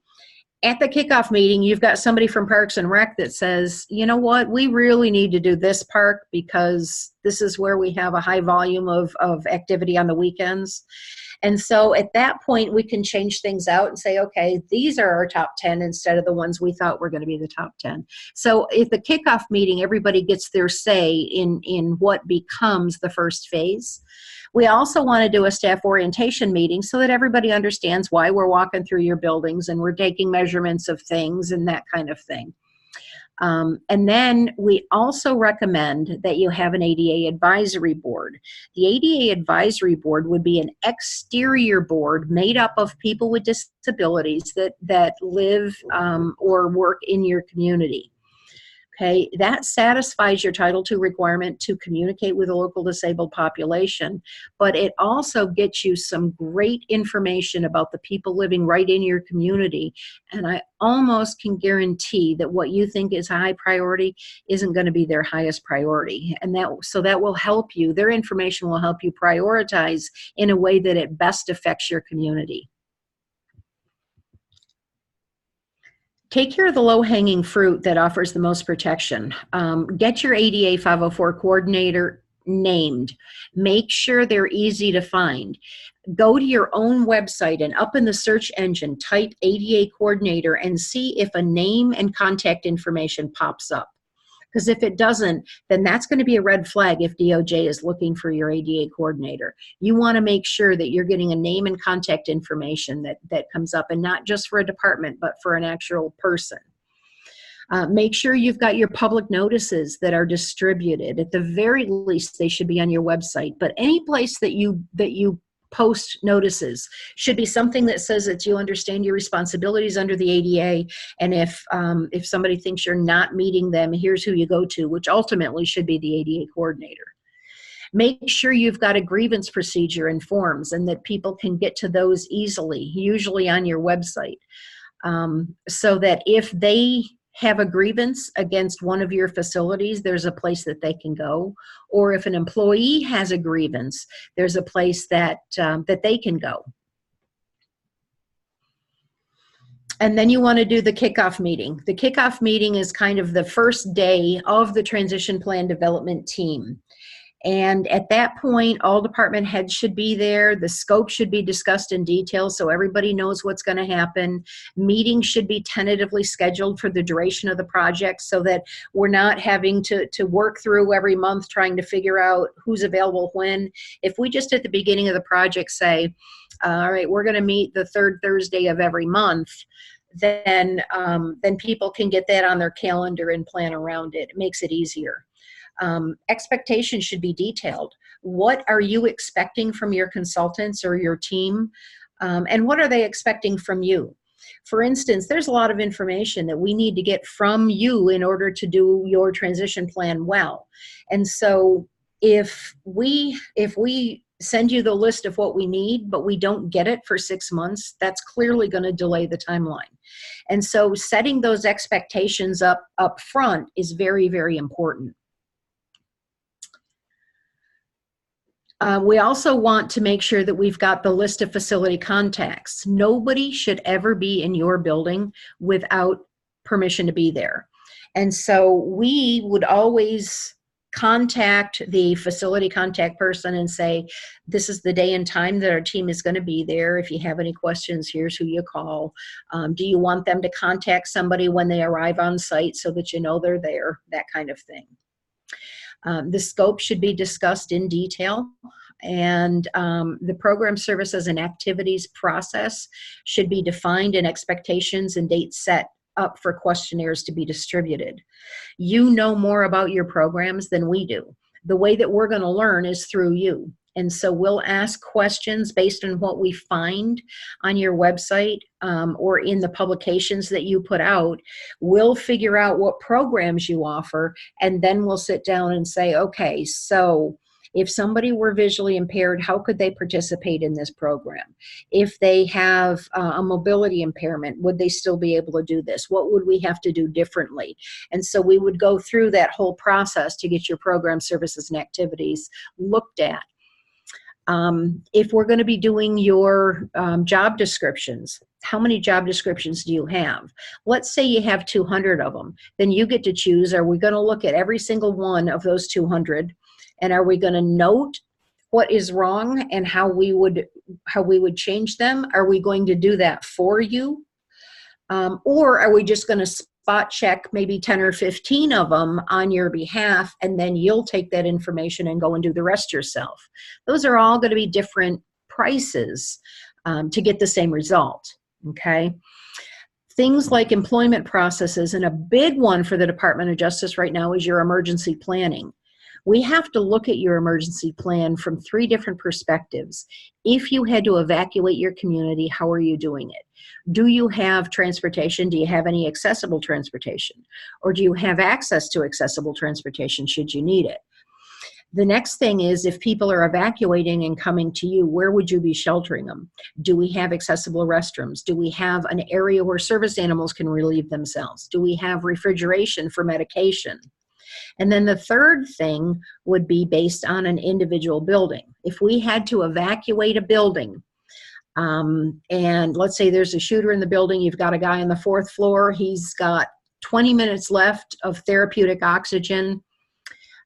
At the kickoff meeting, you've got somebody from Parks and Rec that says, you know what, we really need to do this park because this is where we have a high volume of activity on the weekends. And so at that point, we can change things out and say, okay, these are our top 10 instead of the ones we thought were going to be the top 10. So at the kickoff meeting, everybody gets their say in what becomes the first phase. We also want to do a staff orientation meeting so that everybody understands why we're walking through your buildings and we're taking measurements of things and that kind of thing. And then we also recommend that you have an ADA advisory board. The ADA advisory board would be an exterior board made up of people with disabilities that live or work in your community. Okay, that satisfies your Title II requirement to communicate with the local disabled population, but it also gets you some great information about the people living right in your community. And I almost can guarantee that what you think is high priority isn't going to be their highest priority. And that will help you. Their information will help you prioritize in a way that it best affects your community. Take care of the low-hanging fruit that offers the most protection. Get your ADA 504 coordinator named. Make sure they're easy to find. Go to your own website and up in the search engine, type ADA coordinator and see if a name and contact information pops up. Because if it doesn't, then that's going to be a red flag if DOJ is looking for your ADA coordinator. You want to make sure that you're getting a name and contact information that comes up, and not just for a department, but for an actual person. Make sure you've got your public notices that are distributed. At the very least, they should be on your website. But any place that you post notices should be something that says that you understand your responsibilities under the ADA, and if somebody thinks you're not meeting them, here's who you go to, which ultimately should be the ADA coordinator. Make sure you've got a grievance procedure and forms, and that people can get to those easily, usually on your website, so that if they have a grievance against one of your facilities, there's a place that they can go. Or if an employee has a grievance, there's a place that they can go. And then you want to do the kickoff meeting. The kickoff meeting is kind of the first day of the transition plan development team. And at that point, all department heads should be there. The scope should be discussed in detail so everybody knows what's going to happen. Meetings should be tentatively scheduled for the duration of the project so that we're not having to work through every month trying to figure out who's available when. If we just at the beginning of the project say, all right, we're going to meet the third Thursday of every month, then people can get that on their calendar and plan around it. It makes it easier. Expectations should be detailed. What are you expecting from your consultants or your team? And what are they expecting from you? For instance, there's a lot of information that we need to get from you in order to do your transition plan well. And so if we send you the list of what we need, but we don't get it for 6 months, that's clearly going to delay the timeline. And so setting those expectations up front is very, very important. We also want to make sure that we've got the list of facility contacts. Nobody should ever be in your building without permission to be there. And so we would always contact the facility contact person and say, this is the day and time that our team is going to be there. If you have any questions, here's who you call. Do you want them to contact somebody when they arrive on site so that you know they're there? That kind of thing. The scope should be discussed in detail, and the program services and activities process should be defined and expectations and dates set up for questionnaires to be distributed. You know more about your programs than we do. The way that we're going to learn is through you. And so we'll ask questions based on what we find on your website or in the publications that you put out. We'll figure out what programs you offer, and then we'll sit down and say, okay, so if somebody were visually impaired, how could they participate in this program? If they have a mobility impairment, would they still be able to do this? What would we have to do differently? And so we would go through that whole process to get your program services and activities looked at. If we're going to be doing your job descriptions, how many job descriptions do you have? Let's say you have 200 of them. Then you get to choose, are we going to look at every single one of those 200? And are we going to note what is wrong and how we would change them? Are we going to do that for you? Or are we just going to spot check maybe 10 or 15 of them on your behalf, and then you'll take that information and go and do the rest yourself? Those are all going to be different prices to get the same result, okay? Things like employment processes, and a big one for the Department of Justice right now is your emergency planning. We have to look at your emergency plan from 3 different perspectives. If you had to evacuate your community, how are you doing it? Do you have transportation? Do you have any accessible transportation? Or do you have access to accessible transportation should you need it? The next thing is, if people are evacuating and coming to you, where would you be sheltering them? Do we have accessible restrooms? Do we have an area where service animals can relieve themselves? Do we have refrigeration for medication? And then the third thing would be based on an individual building. If we had to evacuate a building, and let's say there's a shooter in the building, you've got a guy on the 4th floor, he's got 20 minutes left of therapeutic oxygen,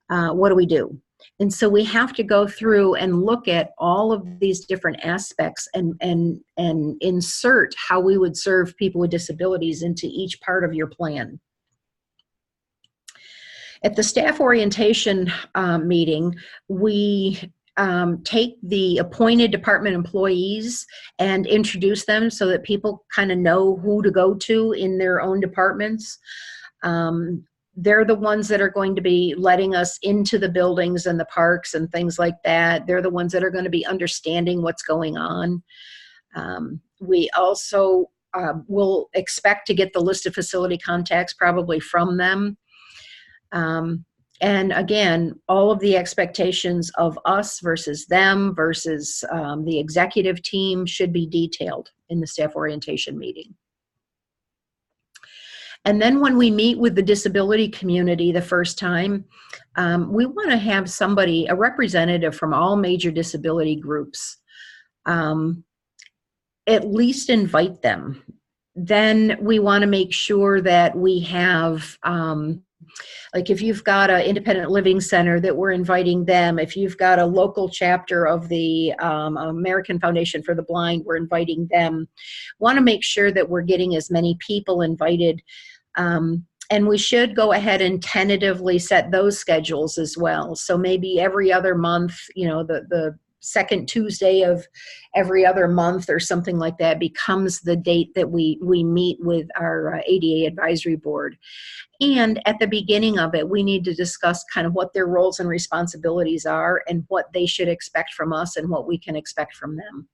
what do we do? And so we have to go through and look at all of these different aspects and insert how we would serve people with disabilities into each part of your plan. At the staff orientation meeting, we take the appointed department employees and introduce them so that people kind of know who to go to in their own departments. They're the ones that are going to be letting us into the buildings and the parks and things like that. They're the ones that are going to be understanding what's going on. We also will expect to get the list of facility contacts probably from them. And again, all of the expectations of us versus them versus the executive team should be detailed in the staff orientation meeting. And then when we meet with the disability community the first time, we want to have somebody, a representative from all major disability groups, at least invite them. Then we want to make sure that we have, like if you've got an independent living center, that we're inviting them. If you've got a local chapter of the American Foundation for the Blind, we're inviting them. Want to make sure that we're getting as many people invited. And we should go ahead and tentatively set those schedules as well. So maybe every other month, you know, the second Tuesday of every other month or something like that becomes the date that we meet with our ADA advisory board. And at the beginning of it, we need to discuss kind of what their roles and responsibilities are and what they should expect from us and what we can expect from them.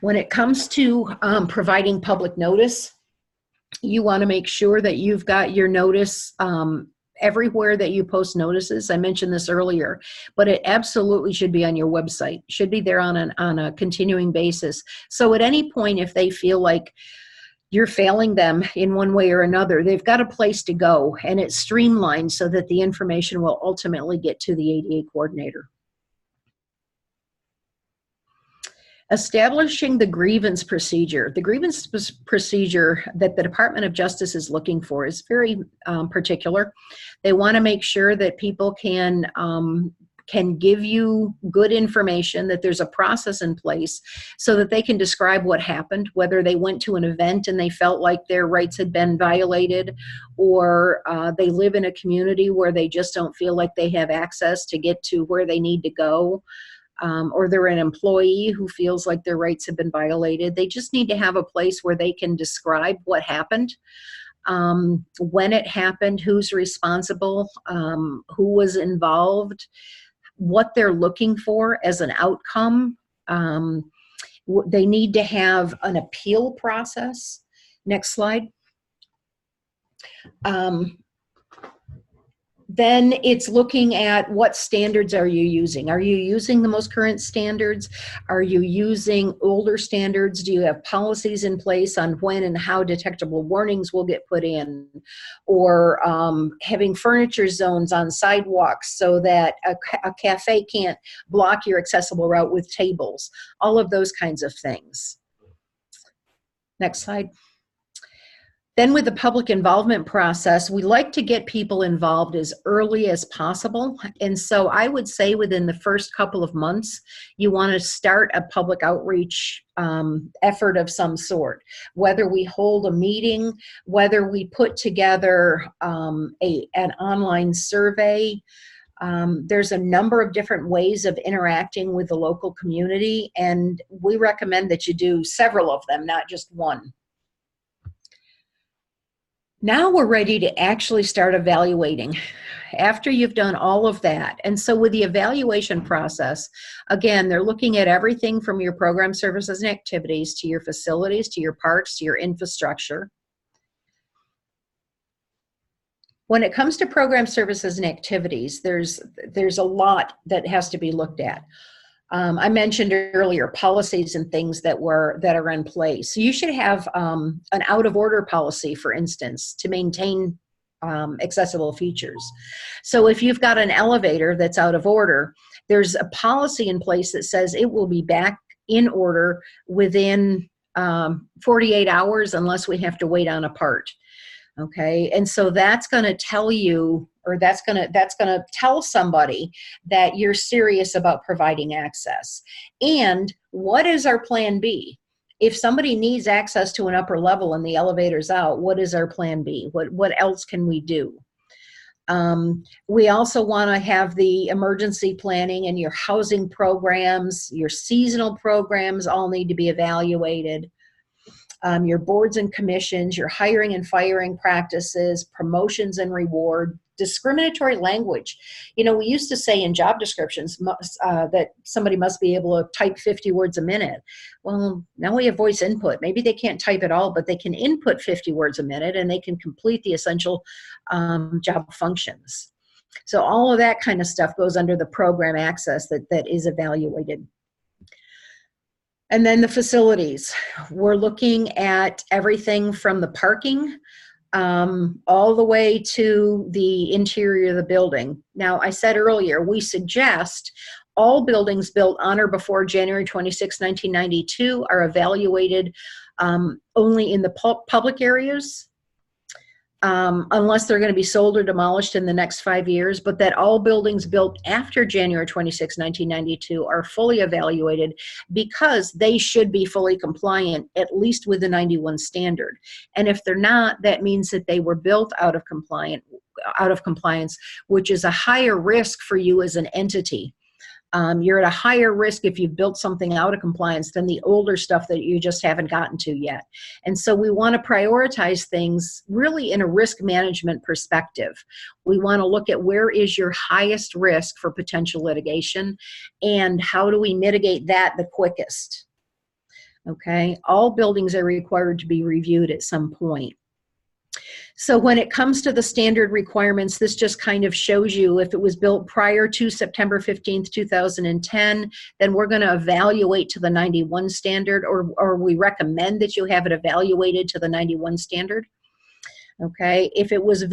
When it comes to providing public notice, you want to make sure that you've got your notice everywhere that you post notices. I mentioned this earlier, but it absolutely should be on your website. Should be there on a continuing basis. So at any point, if they feel like you're failing them in one way or another, they've got a place to go, and it's streamlined so that the information will ultimately get to the ADA coordinator. Establishing the grievance procedure. The grievance procedure that the Department of Justice is looking for is very particular. They want to make sure that people can give you good information, that there's a process in place so that they can describe what happened, whether they went to an event and they felt like their rights had been violated, or they live in a community where they just don't feel like they have access to get to where they need to go. Or they're an employee who feels like their rights have been violated. They just need to have a place where they can describe what happened, when it happened, who's responsible, who was involved, what they're looking for as an outcome. They need to have an appeal process. Next slide. Then it's looking at what standards are you using. Are you using the most current standards? Are you using older standards? Do you have policies in place on when and how detectable warnings will get put in? Or having furniture zones on sidewalks so that a cafe can't block your accessible route with tables. All of those kinds of things. Next slide. Then with the public involvement process, we like to get people involved as early as possible. And so I would say within the first couple of months, you want to start a public outreach effort of some sort, whether we hold a meeting, whether we put together an online survey. There's a number of different ways of interacting with the local community, and we recommend that you do several of them, not just one. Now we're ready to actually start evaluating after you've done all of that. And so with the evaluation process, again, they're looking at everything from your program services and activities to your facilities, to your parks, to your infrastructure. When it comes to program services and activities, there's a lot that has to be looked at. I mentioned earlier policies and things that are in place. So you should have an out of order policy, for instance, to maintain accessible features. So if you've got an elevator that's out of order, there's a policy in place that says it will be back in order within 48 hours unless we have to wait on a part. Okay, and so that's going to tell you, or that's going to tell somebody that you're serious about providing access. And what is our plan B? If somebody needs access to an upper level and the elevator's out, what is our plan B? What else can we do? We also want to have the emergency planning and your housing programs, your seasonal programs all need to be evaluated. Your boards and commissions, your hiring and firing practices, promotions and reward, discriminatory language. You know, we used to say in job descriptions that somebody must be able to type 50 words a minute. Well, now we have voice input. Maybe they can't type it all, but they can input 50 words a minute and they can complete the essential job functions. So all of that kind of stuff goes under the program access that is evaluated. And then the facilities. We're looking at everything from the parking all the way to the interior of the building. Now, I said earlier, we suggest all buildings built on or before January 26, 1992 are evaluated only in the public areas, unless they're going to be sold or demolished in the next 5 years, but that all buildings built after January 26, 1992 are fully evaluated because they should be fully compliant, at least with the 91 standard. And if they're not, that means that they were built out of compliance, which is a higher risk for you as an entity. You're at a higher risk if you've built something out of compliance than the older stuff that you just haven't gotten to yet. And so we want to prioritize things really in a risk management perspective. We want to look at where is your highest risk for potential litigation and how do we mitigate that the quickest. Okay, all buildings are required to be reviewed at some point. So when it comes to the standard requirements, this just kind of shows you if it was built prior to September 15th, 2010, then we're going to evaluate to the 91 standard, or we recommend that you have it evaluated to the 91 standard. Okay, if it was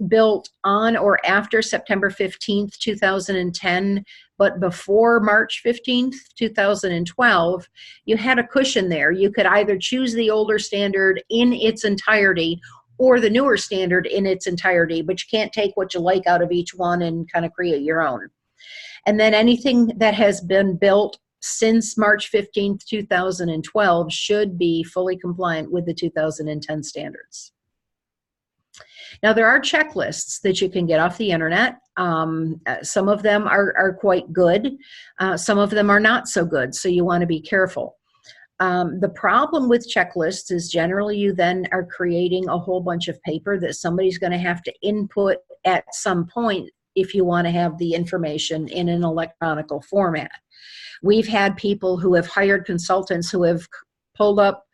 built on or after September 15th, 2010, but before March 15th, 2012, you had a cushion there. You could either choose the older standard in its entirety or the newer standard in its entirety, but you can't take what you like out of each one and kind of create your own. And then anything that has been built since March 15th, 2012 should be fully compliant with the 2010 standards. Now, there are checklists that you can get off the internet. Some of them are quite good. Some of them are not so good, so you want to be careful. The problem with checklists is generally you then are creating a whole bunch of paper that somebody's going to have to input at some point if you want to have the information in an electronic format. We've had people who have hired consultants who have pulled up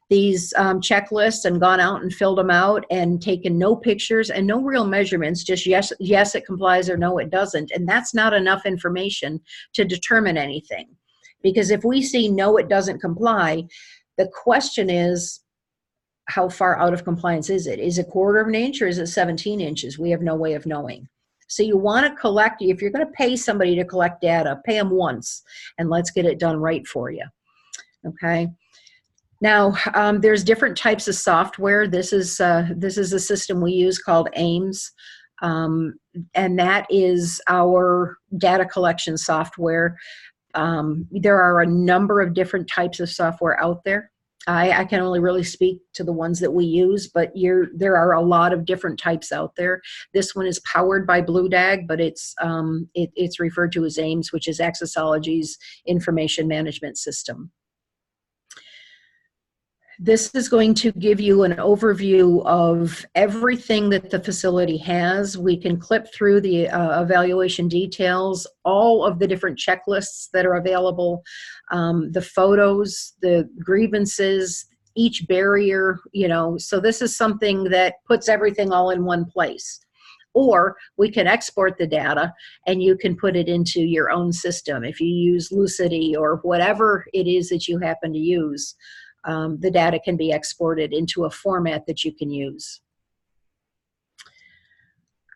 these checklists and gone out and filled them out and taken no pictures and no real measurements, just yes, it complies or no, it doesn't. And that's not enough information to determine anything. Because if we see no, it doesn't comply, the question is, how far out of compliance is it? Is it 1/4 of an inch or is it 17 inches? We have no way of knowing. So you want to collect, if you're going to pay somebody to collect data, pay them once and let's get it done right for you. Okay. Now, there's different types of software. This is a system we use called AIMS, and that is our data collection software. There are a number of different types of software out there. I can only really speak to the ones that we use, but there are a lot of different types out there. This one is powered by BlueDAG, but it's referred to as AIMS, which is Accessology's information management system. This is going to give you an overview of everything that the facility has. We can clip through the evaluation details, all of the different checklists that are available, the photos, the grievances, each barrier, so this is something that puts everything all in one place. Or we can export the data and you can put it into your own system. If you use Lucidity or whatever it is that you happen to use, the data can be exported into a format that you can use.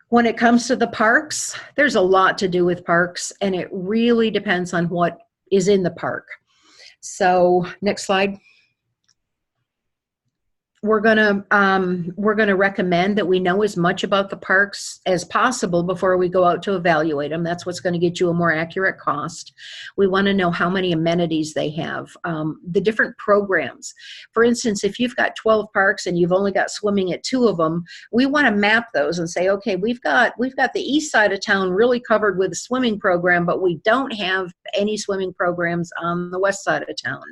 When it comes to the parks, there's a lot to do with parks, and it really depends on what is in the park. So, next slide. We're gonna recommend that we know as much about the parks as possible before we go out to evaluate them. That's what's going to get you a more accurate cost. We want to know how many amenities they have, the different programs. For instance, if you've got 12 parks and you've only got swimming at 2 of them, we want to map those and say, okay, we've got the east side of town really covered with a swimming program, but we don't have any swimming programs on the west side of town.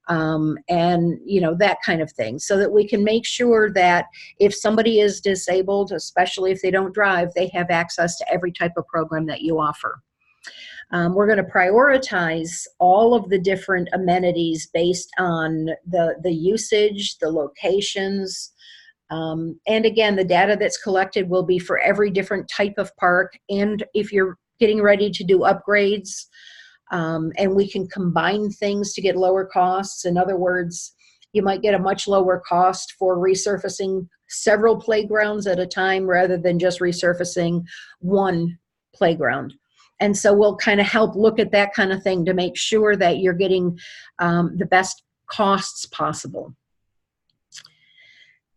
And that kind of thing, so that we can make sure that if somebody is disabled, especially if they don't drive, they have access to every type of program that you offer. We're going to prioritize all of the different amenities based on the usage, the locations, and again, the data that's collected will be for every different type of park, and if you're getting ready to do upgrades, and we can combine things to get lower costs. In other words, you might get a much lower cost for resurfacing several playgrounds at a time rather than just resurfacing one playground. And so we'll kind of help look at that kind of thing to make sure that you're getting the best costs possible.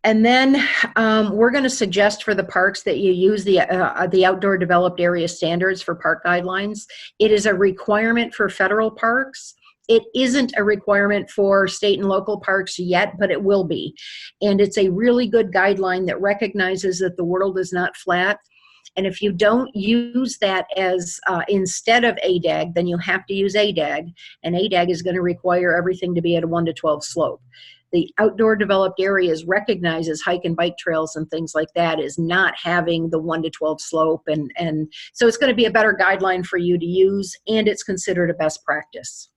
And then we're going to suggest for the parks that you use the outdoor developed area standards for park guidelines. It is a requirement for federal parks. It isn't a requirement for state and local parks yet, but it will be. And it's a really good guideline that recognizes that the world is not flat. And if you don't use that as instead of ADAG, then you have to use ADAG. And ADAG is going to require everything to be at a 1 to 12 slope. The outdoor developed areas recognizes hike and bike trails and things like that is not having the 1 to 12 slope. And so it's going to be a better guideline for you to use, and it's considered a best practice.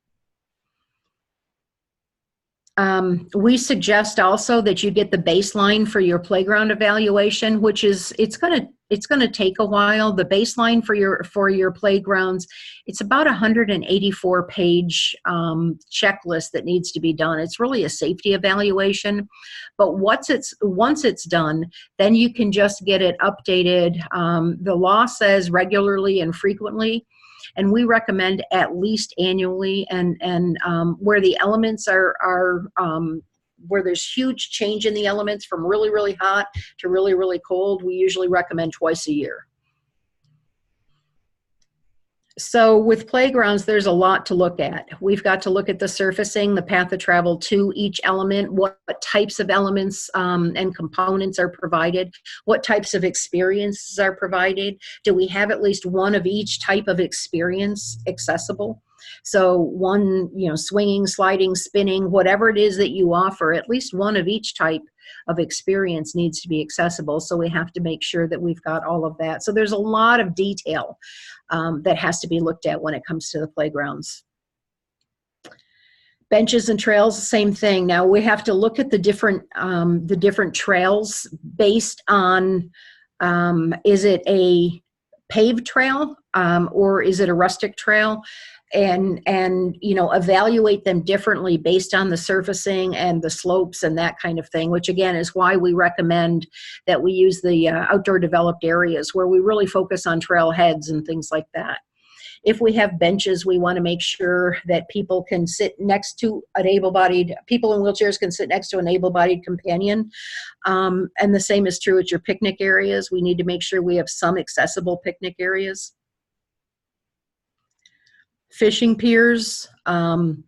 We suggest also that you get the baseline for your playground evaluation, which is, it's going to take a while. The baseline for your playgrounds, it's about a 184-page checklist that needs to be done. It's really a safety evaluation, but once it's done, then you can just get it updated. The law says regularly and frequently, and we recommend at least annually. And where the elements are where there's huge change in the elements from really, really hot to really, really cold, we usually recommend twice a year. So with playgrounds, there's a lot to look at. We've got to look at the surfacing, the path of travel to each element, what types of elements and components are provided, what types of experiences are provided. Do we have at least one of each type of experience accessible? So one, swinging, sliding, spinning, whatever it is that you offer, at least one of each type of experience needs to be accessible. So we have to make sure that we've got all of that. So there's a lot of detail that has to be looked at when it comes to the playgrounds. Benches and trails, same thing. Now we have to look at the different trails based on, is it a paved trail or is it a rustic trail? And evaluate them differently based on the surfacing and the slopes and that kind of thing, which again is why we recommend that we use the outdoor developed areas where we really focus on trailheads and things like that. If we have benches, we want to make sure that people can sit next to people in wheelchairs can sit next to an able-bodied companion. And the same is true at your picnic areas. We need to make sure we have some accessible picnic areas. Fishing piers, you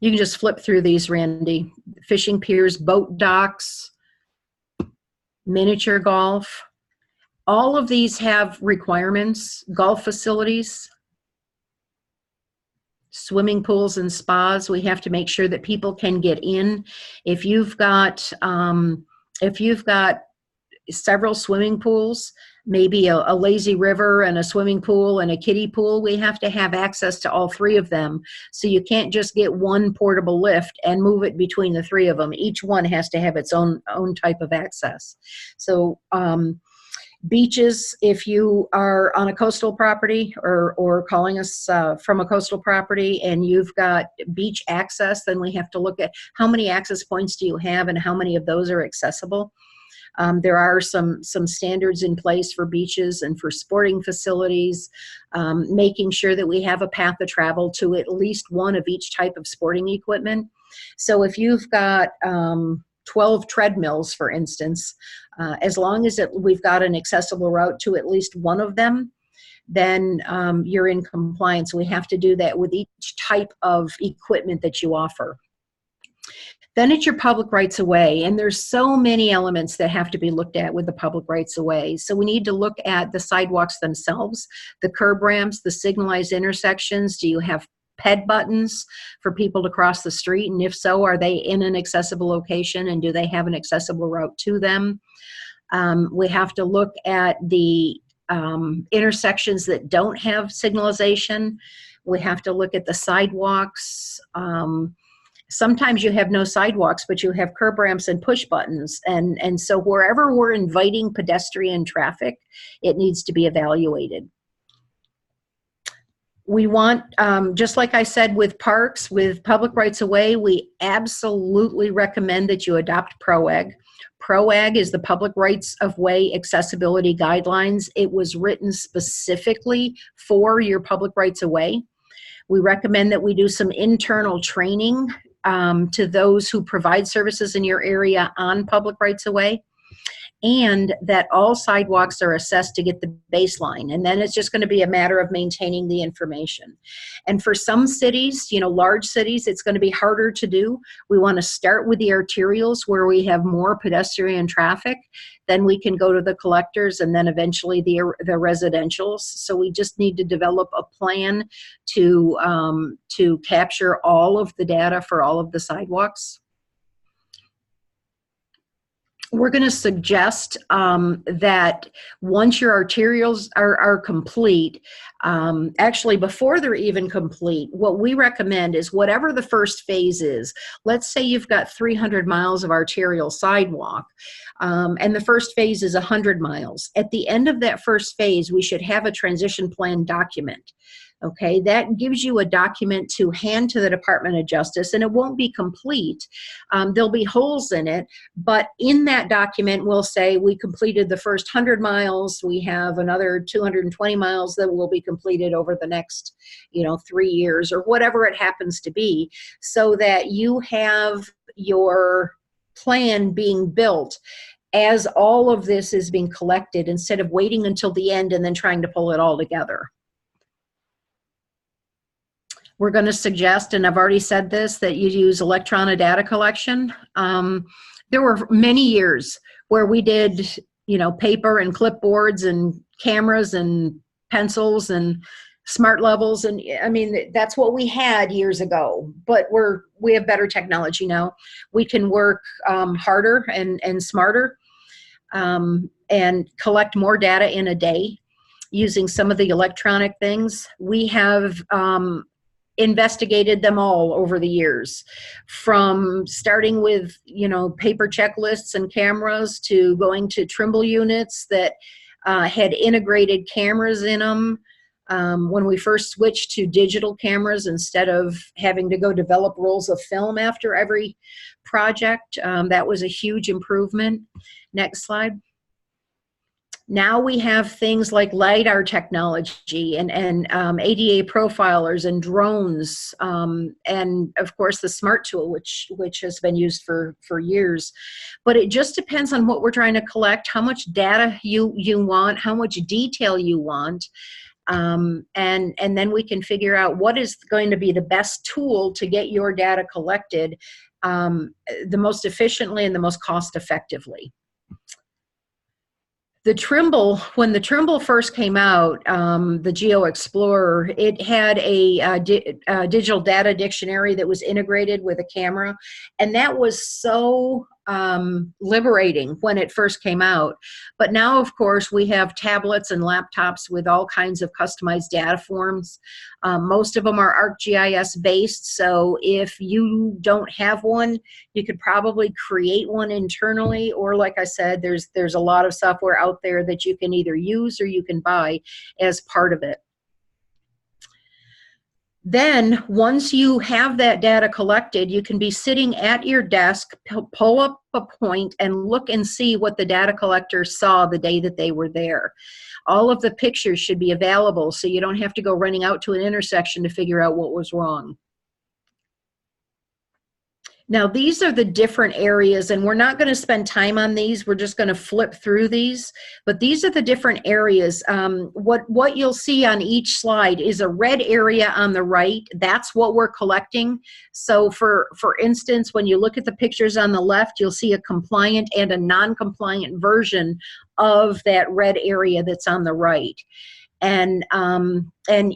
can just flip through these, Randy. Fishing piers, boat docks, miniature golf. All of these have requirements. Golf facilities, swimming pools and spas, we have to make sure that people can get in. If you've got several swimming pools, maybe a lazy river and a swimming pool and a kiddie pool, we have to have access to all three of them. So you can't just get one portable lift and move it between the three of them. Each one has to have its own type of access. So beaches, if you are on a coastal property or calling us from a coastal property and you've got beach access, then we have to look at how many access points do you have and how many of those are accessible. There are some standards in place for beaches and for sporting facilities, making sure that we have a path of travel to at least one of each type of sporting equipment. So if you've got 12 treadmills, for instance, as long as we've got an accessible route to at least one of them, then you're in compliance. We have to do that with each type of equipment that you offer. Then it's your public rights of way, and there's so many elements that have to be looked at with the public rights of way. So we need to look at the sidewalks themselves, the curb ramps, the signalized intersections. Do you have ped buttons for people to cross the street? And if so, are they in an accessible location and do they have an accessible route to them? We have to look at the intersections that don't have signalization. We have to look at the sidewalks. Sometimes you have no sidewalks, but you have curb ramps and push buttons. And so wherever we're inviting pedestrian traffic, it needs to be evaluated. We want, just like I said with parks, with public rights of way, we absolutely recommend that you adopt PROEG. PROAG is the Public Rights of Way Accessibility Guidelines. It was written specifically for your public rights of way. We recommend that we do some internal training to those who provide services in your area on public rights of way, and that all sidewalks are assessed to get the baseline. And then it's just going to be a matter of maintaining the information. And for some cities, you know, large cities, it's going to be harder to do. We want to start with the arterials where we have more pedestrian traffic. Then we can go to the collectors and then eventually the residentials. So we just need to develop a plan to capture all of the data for all of the sidewalks. We're going to suggest that once your arterials are complete, actually before they're even complete, what we recommend is whatever the first phase is. Let's say you've got 300 miles of arterial sidewalk, and the first phase is 100 miles. At the end of that first phase, we should have a transition plan document. Okay, that gives you a document to hand to the Department of Justice, and it won't be complete. There'll be holes in it, but in that document, we'll say we completed the first 100 miles. We have another 220 miles that will be completed over the next, 3 years or whatever it happens to be, so that you have your plan being built as all of this is being collected instead of waiting until the end and then trying to pull it all together. We're going to suggest, and I've already said this, that you use electronic data collection. There were many years where we did, paper and clipboards and cameras and pencils and smart levels. And I mean, that's what we had years ago, but we have better technology now. We can work harder and smarter and collect more data in a day using some of the electronic things. We have investigated them all over the years, from starting with paper checklists and cameras to going to Trimble units that had integrated cameras in them. When we first switched to digital cameras instead of having to go develop rolls of film after every project, that was a huge improvement. Next slide. Now we have things like LiDAR technology and ADA profilers and drones, and of course the SMART tool, which has been used for years. But it just depends on what we're trying to collect, how much data you want, how much detail you want, and then we can figure out what is going to be the best tool to get your data collected the most efficiently and the most cost effectively. When the Trimble first came out, the Geo Explorer, it had a digital data dictionary that was integrated with a camera, and that was so liberating when it first came out. But now, of course, we have tablets and laptops with all kinds of customized data forms. Most of them are ArcGIS based, so if you don't have one, you could probably create one internally, or like I said, there's a lot of software out there that you can either use or you can buy as part of it. Then, once you have that data collected, you can be sitting at your desk, pull up a point, and look and see what the data collector saw the day that they were there. All of the pictures should be available, so you don't have to go running out to an intersection to figure out what was wrong. Now, these are the different areas, and we're not going to spend time on these. We're just going to flip through these. But these are the different areas. What you'll see on each slide is a red area on the right. That's what we're collecting. So, for instance, when you look at the pictures on the left, you'll see a compliant and a non-compliant version of that red area that's on the right. And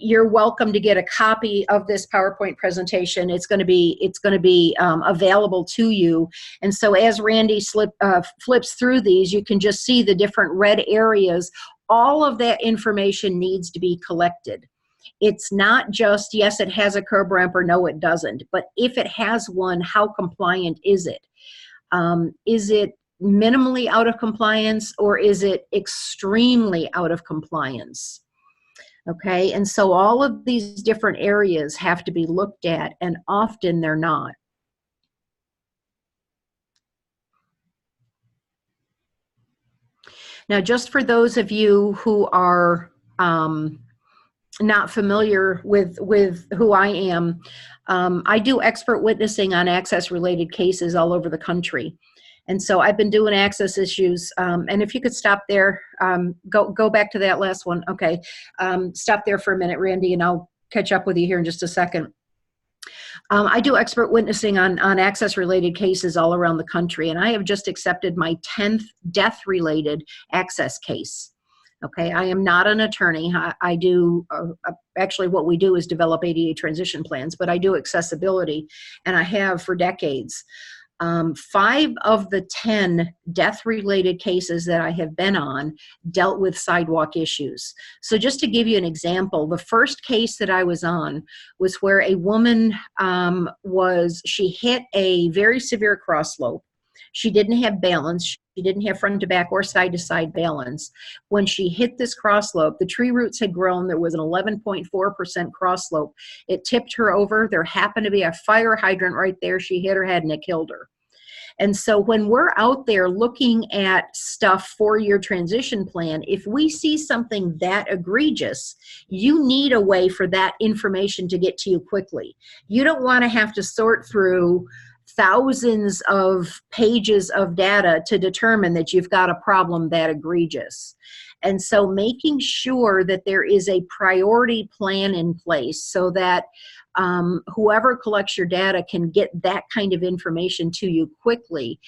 you're welcome to get a copy of this PowerPoint presentation. It's going to be available to you. And so as Randy flips through these, you can just see the different red areas. All of that information needs to be collected. It's not just, yes, it has a curb ramp, or no, it doesn't. But if it has one, how compliant is it? Is it minimally out of compliance, or is it extremely out of compliance? Okay, and so all of these different areas have to be looked at, and often they're not. Now, just for those of you who are not familiar with who I am, I do expert witnessing on access-related cases all over the country. And so I've been doing access issues, and if you could stop there, go back to that last one. Okay, stop there for a minute, Randy, and I'll catch up with you here in just a second. I do expert witnessing on access-related cases all around the country, and I have just accepted my 10th death-related access case. Okay, I am not an attorney. I do, actually what we do is develop ADA transition plans, but I do accessibility, and I have for decades. 5 of the 10 death-related cases that I have been on dealt with sidewalk issues. So just to give you an example, the first case that I was on was where a woman she hit a very severe cross slope. She didn't have balance. She didn't have front to back or side to side balance. When she hit this cross slope, the tree roots had grown. There was an 11.4% cross slope. It tipped her over. There happened to be a fire hydrant right there. She hit her head and it killed her. And so when we're out there looking at stuff for your transition plan, if we see something that egregious, you need a way for that information to get to you quickly. You don't want to have to sort through thousands of pages of data to determine that you've got a problem that egregious. And so making sure that there is a priority plan in place so that whoever collects your data can get that kind of information to you quickly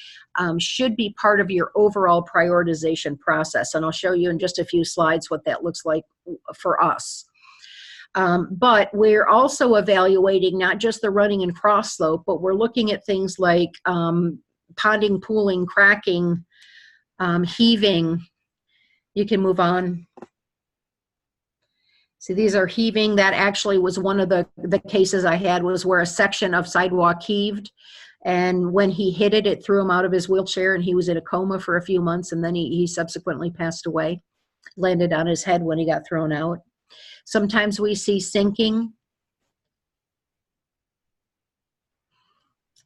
should be part of your overall prioritization process. And I'll show you in just a few slides what that looks like for us. But we're also evaluating not just the running and cross slope, but we're looking at things like ponding, pooling, cracking, heaving. You can move on. See, these are heaving. That actually was one of the cases I had, was where a section of sidewalk heaved. And when he hit it, it threw him out of his wheelchair, and he was in a coma for a few months, and then he subsequently passed away, landed on his head when he got thrown out. Sometimes we see sinking.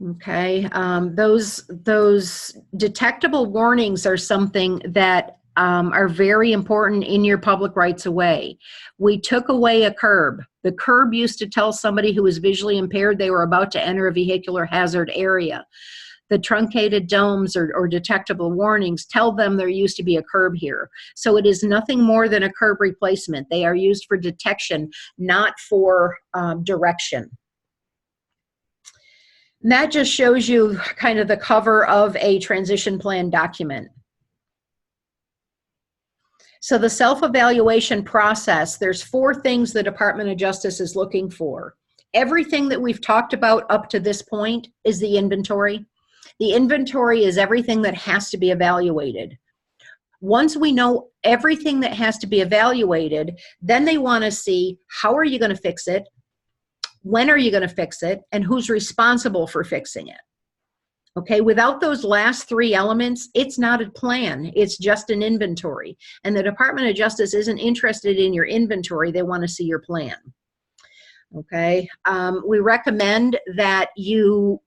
Okay, those detectable warnings are something that are very important in your public rights of way. We took away a curb. The curb used to tell somebody who was visually impaired they were about to enter a vehicular hazard area. The truncated domes or detectable warnings tell them there used to be a curb here. So it is nothing more than a curb replacement. They are used for detection, not for direction. And that just shows you kind of the cover of a transition plan document. So the self-evaluation process, there's 4 things the Department of Justice is looking for. Everything that we've talked about up to this point is the inventory. The inventory is everything that has to be evaluated. Once we know everything that has to be evaluated, then they want to see, how are you going to fix it? When are you going to fix it? And who's responsible for fixing it? Okay, without those last 3 elements, it's not a plan, it's just an inventory. And the Department of Justice isn't interested in your inventory, they want to see your plan. Okay, we recommend that you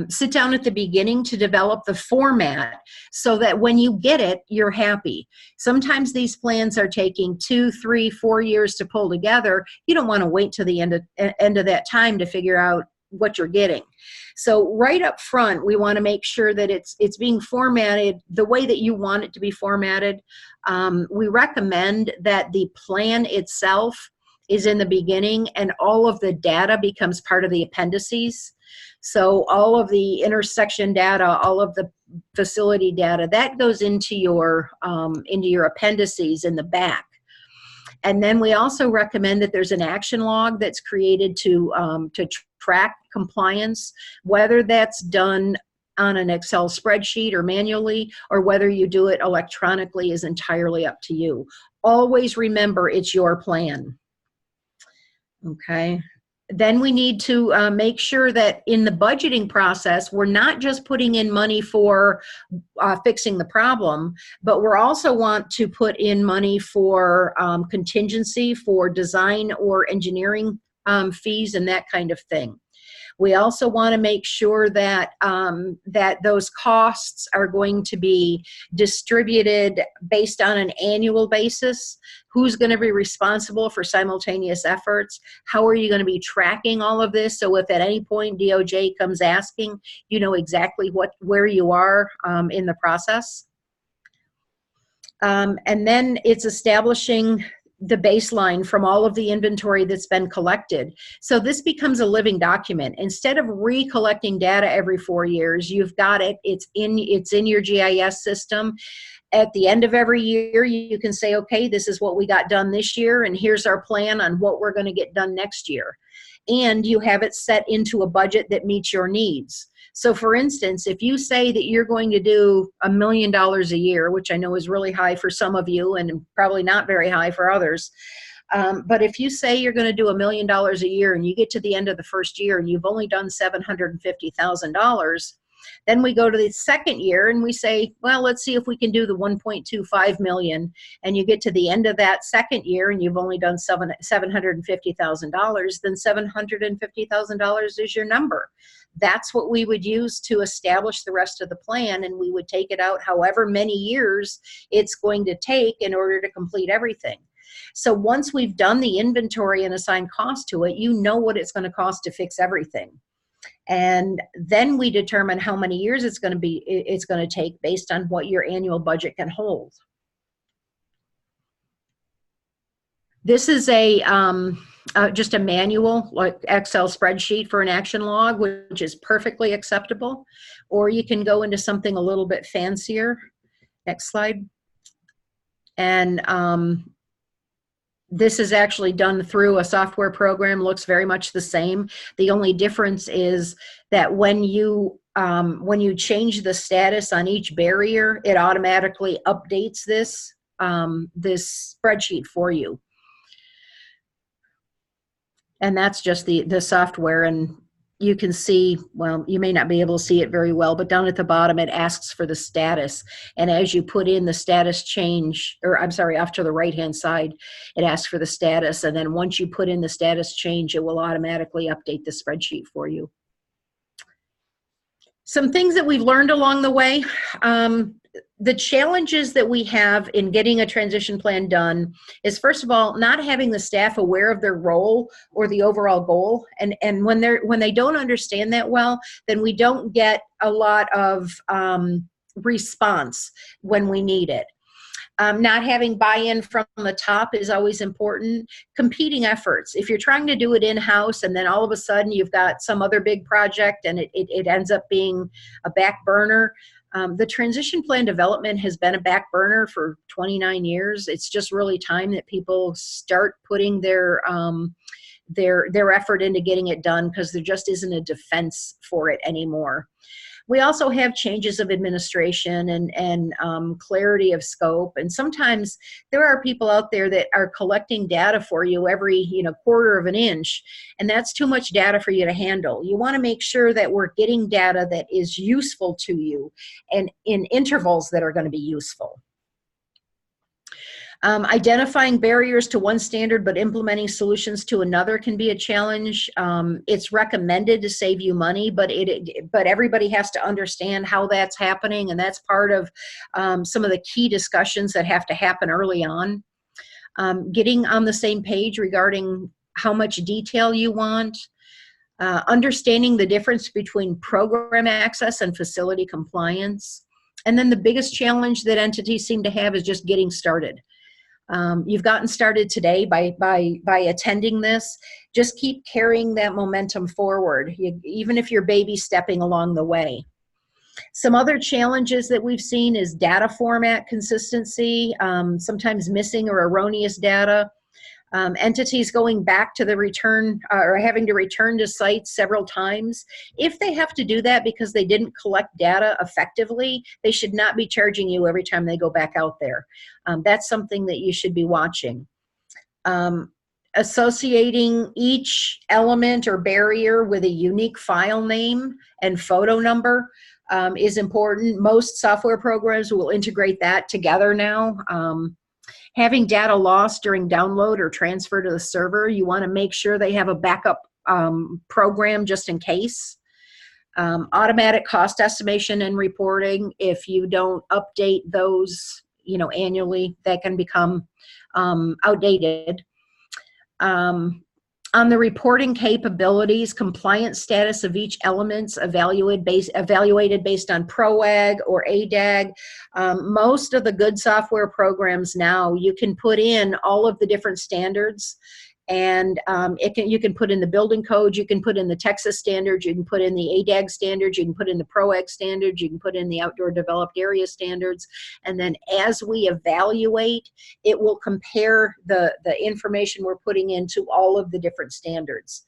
sit down at the beginning to develop the format so that when you get it, you're happy. Sometimes these plans are taking 2, 3, 4 years to pull together. You don't want to wait till the end of that time to figure out what you're getting. So right up front, we want to make sure that it's being formatted the way that you want it to be formatted. We recommend that the plan itself is in the beginning and all of the data becomes part of the appendices. So all of the intersection data, all of the facility data, that goes into your appendices in the back. And then we also recommend that there's an action log that's created to track compliance, whether that's done on an Excel spreadsheet or manually, or whether you do it electronically is entirely up to you. Always remember it's your plan. Okay. Then we need to make sure that in the budgeting process, we're not just putting in money for fixing the problem, but we're also want to put in money for contingency, for design or engineering fees and that kind of thing. We also want to make sure that that those costs are going to be distributed based on an annual basis. Who's going to be responsible for simultaneous efforts? How are you going to be tracking all of this? So if at any point DOJ comes asking, you know exactly where you are in the process. And then it's establishing the baseline from all of the inventory that's been collected. So this becomes a living document. Instead of recollecting data every 4 years, you've got it, it's in your GIS system. At the end of every year, you can say, okay, this is what we got done this year, and here's our plan on what we're going to get done next year. And you have it set into a budget that meets your needs. So for instance, if you say that you're going to do $1 million a year, which I know is really high for some of you and probably not very high for others, but if you say you're going to do $1 million a year and you get to the end of the first year and you've only done $750,000, then we go to the second year and we say, well, let's see if we can do the 1.25 million. And you get to the end of that second year and you've only done $750,000, then $750,000 is your number. That's what we would use to establish the rest of the plan, and we would take it out however many years it's going to take in order to complete everything. So once we've done the inventory and assigned cost to it, you know what it's going to cost to fix everything. And then we determine how many years it's going to take based on what your annual budget can hold. This is just a manual, like Excel spreadsheet for an action log, which is perfectly acceptable. Or you can go into something a little bit fancier. Next slide. And this is actually done through a software program, looks very much the same. The only difference is that when you change the status on each barrier, it automatically updates this spreadsheet for you. And that's just the software, and you can see, well, you may not be able to see it very well, but down at the bottom it asks for the status. And as you put in the status change, or I'm sorry, off to the right-hand side, it asks for the status. And then once you put in the status change, it will automatically update the spreadsheet for you. Some things that we've learned along the way. The challenges that we have in getting a transition plan done is, first of all, not having the staff aware of their role or the overall goal. And when they don't understand that well, then we don't get a lot of response when we need it. Not having buy-in from the top is always important. Competing efforts. If you're trying to do it in-house and then all of a sudden you've got some other big project and it ends up being a back burner, the transition plan development has been a back burner for 29 years. It's just really time that people start putting their effort into getting it done, because there just isn't a defense for it anymore. We also have changes of administration and clarity of scope. And sometimes there are people out there that are collecting data for you every quarter of an inch, and that's too much data for you to handle. You want to make sure that we're getting data that is useful to you and in intervals that are going to be useful. Identifying barriers to one standard but implementing solutions to another can be a challenge. It's recommended to save you money, but everybody has to understand how that's happening, and that's part of some of the key discussions that have to happen early on. Getting on the same page regarding how much detail you want. Understanding the difference between program access and facility compliance. And then the biggest challenge that entities seem to have is just getting started. You've gotten started today by attending this. Just keep carrying that momentum forward, even if you're baby stepping along the way. Some other challenges that we've seen is data format consistency, sometimes missing or erroneous data. Entities going back to the return or having to return to sites several times. If they have to do that because they didn't collect data effectively, they should not be charging you every time they go back out there. That's something that you should be watching. Associating each element or barrier with a unique file name and photo number is important. Most software programs will integrate that together now. Having data lost during download or transfer to the server, you want to make sure they have a backup program just in case. Automatic cost estimation and reporting, if you don't update those, annually, that can become outdated. On the reporting capabilities, compliance status of each elements evaluated based on PROAG or ADAG. Most of the good software programs now, you can put in all of the different standards, and you can put in the building code, you can put in the Texas standards, you can put in the ADAG standards, you can put in the PROAG standards, you can put in the outdoor developed area standards, and then as we evaluate, it will compare the information we're putting into all of the different standards.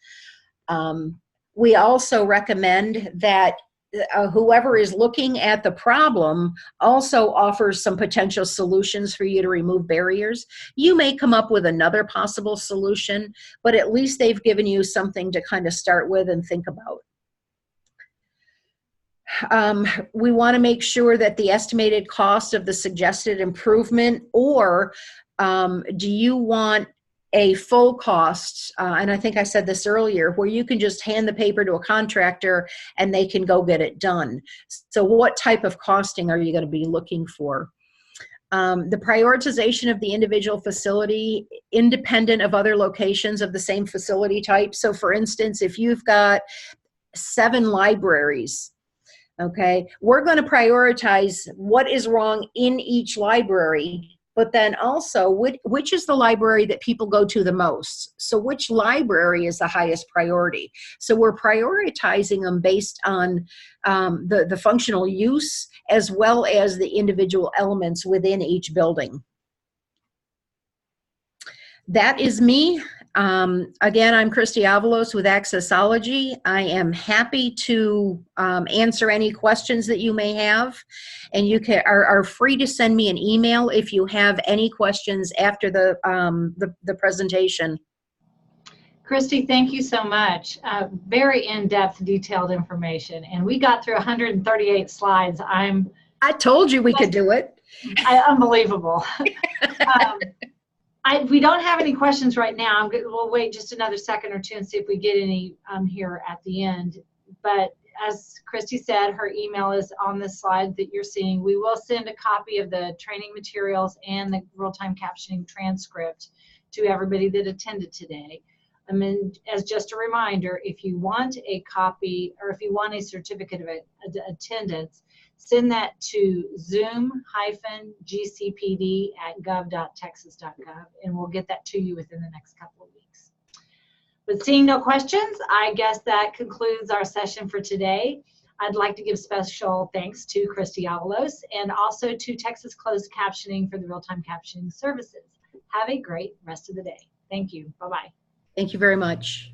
We also recommend that whoever is looking at the problem also offers some potential solutions for you to remove barriers. You may come up with another possible solution, but at least they've given you something to kind of start with and think about. We want to make sure that the estimated cost of the suggested improvement, or do you want a full cost, and I think I said this earlier, where you can just hand the paper to a contractor and they can go get it done. So what type of costing are you going to be looking for? The prioritization of the individual facility independent of other locations of the same facility type. So for instance, if you've got 7 libraries, okay, we're going to prioritize what is wrong in each library, but then also which is the library that people go to the most. So which library is the highest priority? So we're prioritizing them based on the functional use as well as the individual elements within each building. That is me. Again, I'm Kristi Avalos with Accessology. I am happy to answer any questions that you may have, and you are free to send me an email if you have any questions after the presentation. Kristi, thank you so much. Very in-depth, detailed information, and we got through 138 slides. I told you we could do it. Unbelievable. We don't have any questions right now. We'll wait just another second or two and see if we get any here at the end. But as Kristi said, her email is on the slide that you're seeing. We will send a copy of the training materials and the real-time captioning transcript to everybody that attended today. I mean, as just a reminder, if you want a copy or if you want a certificate of attendance, send that to zoom-gcpd@gov.texas.gov, and we'll get that to you within the next couple of weeks. But seeing no questions, I guess that concludes our session for today. I'd like to give special thanks to Kristi Avalos and also to Texas Closed Captioning for the real-time captioning services. Have a great rest of the day. Thank you. Bye-bye. Thank you very much.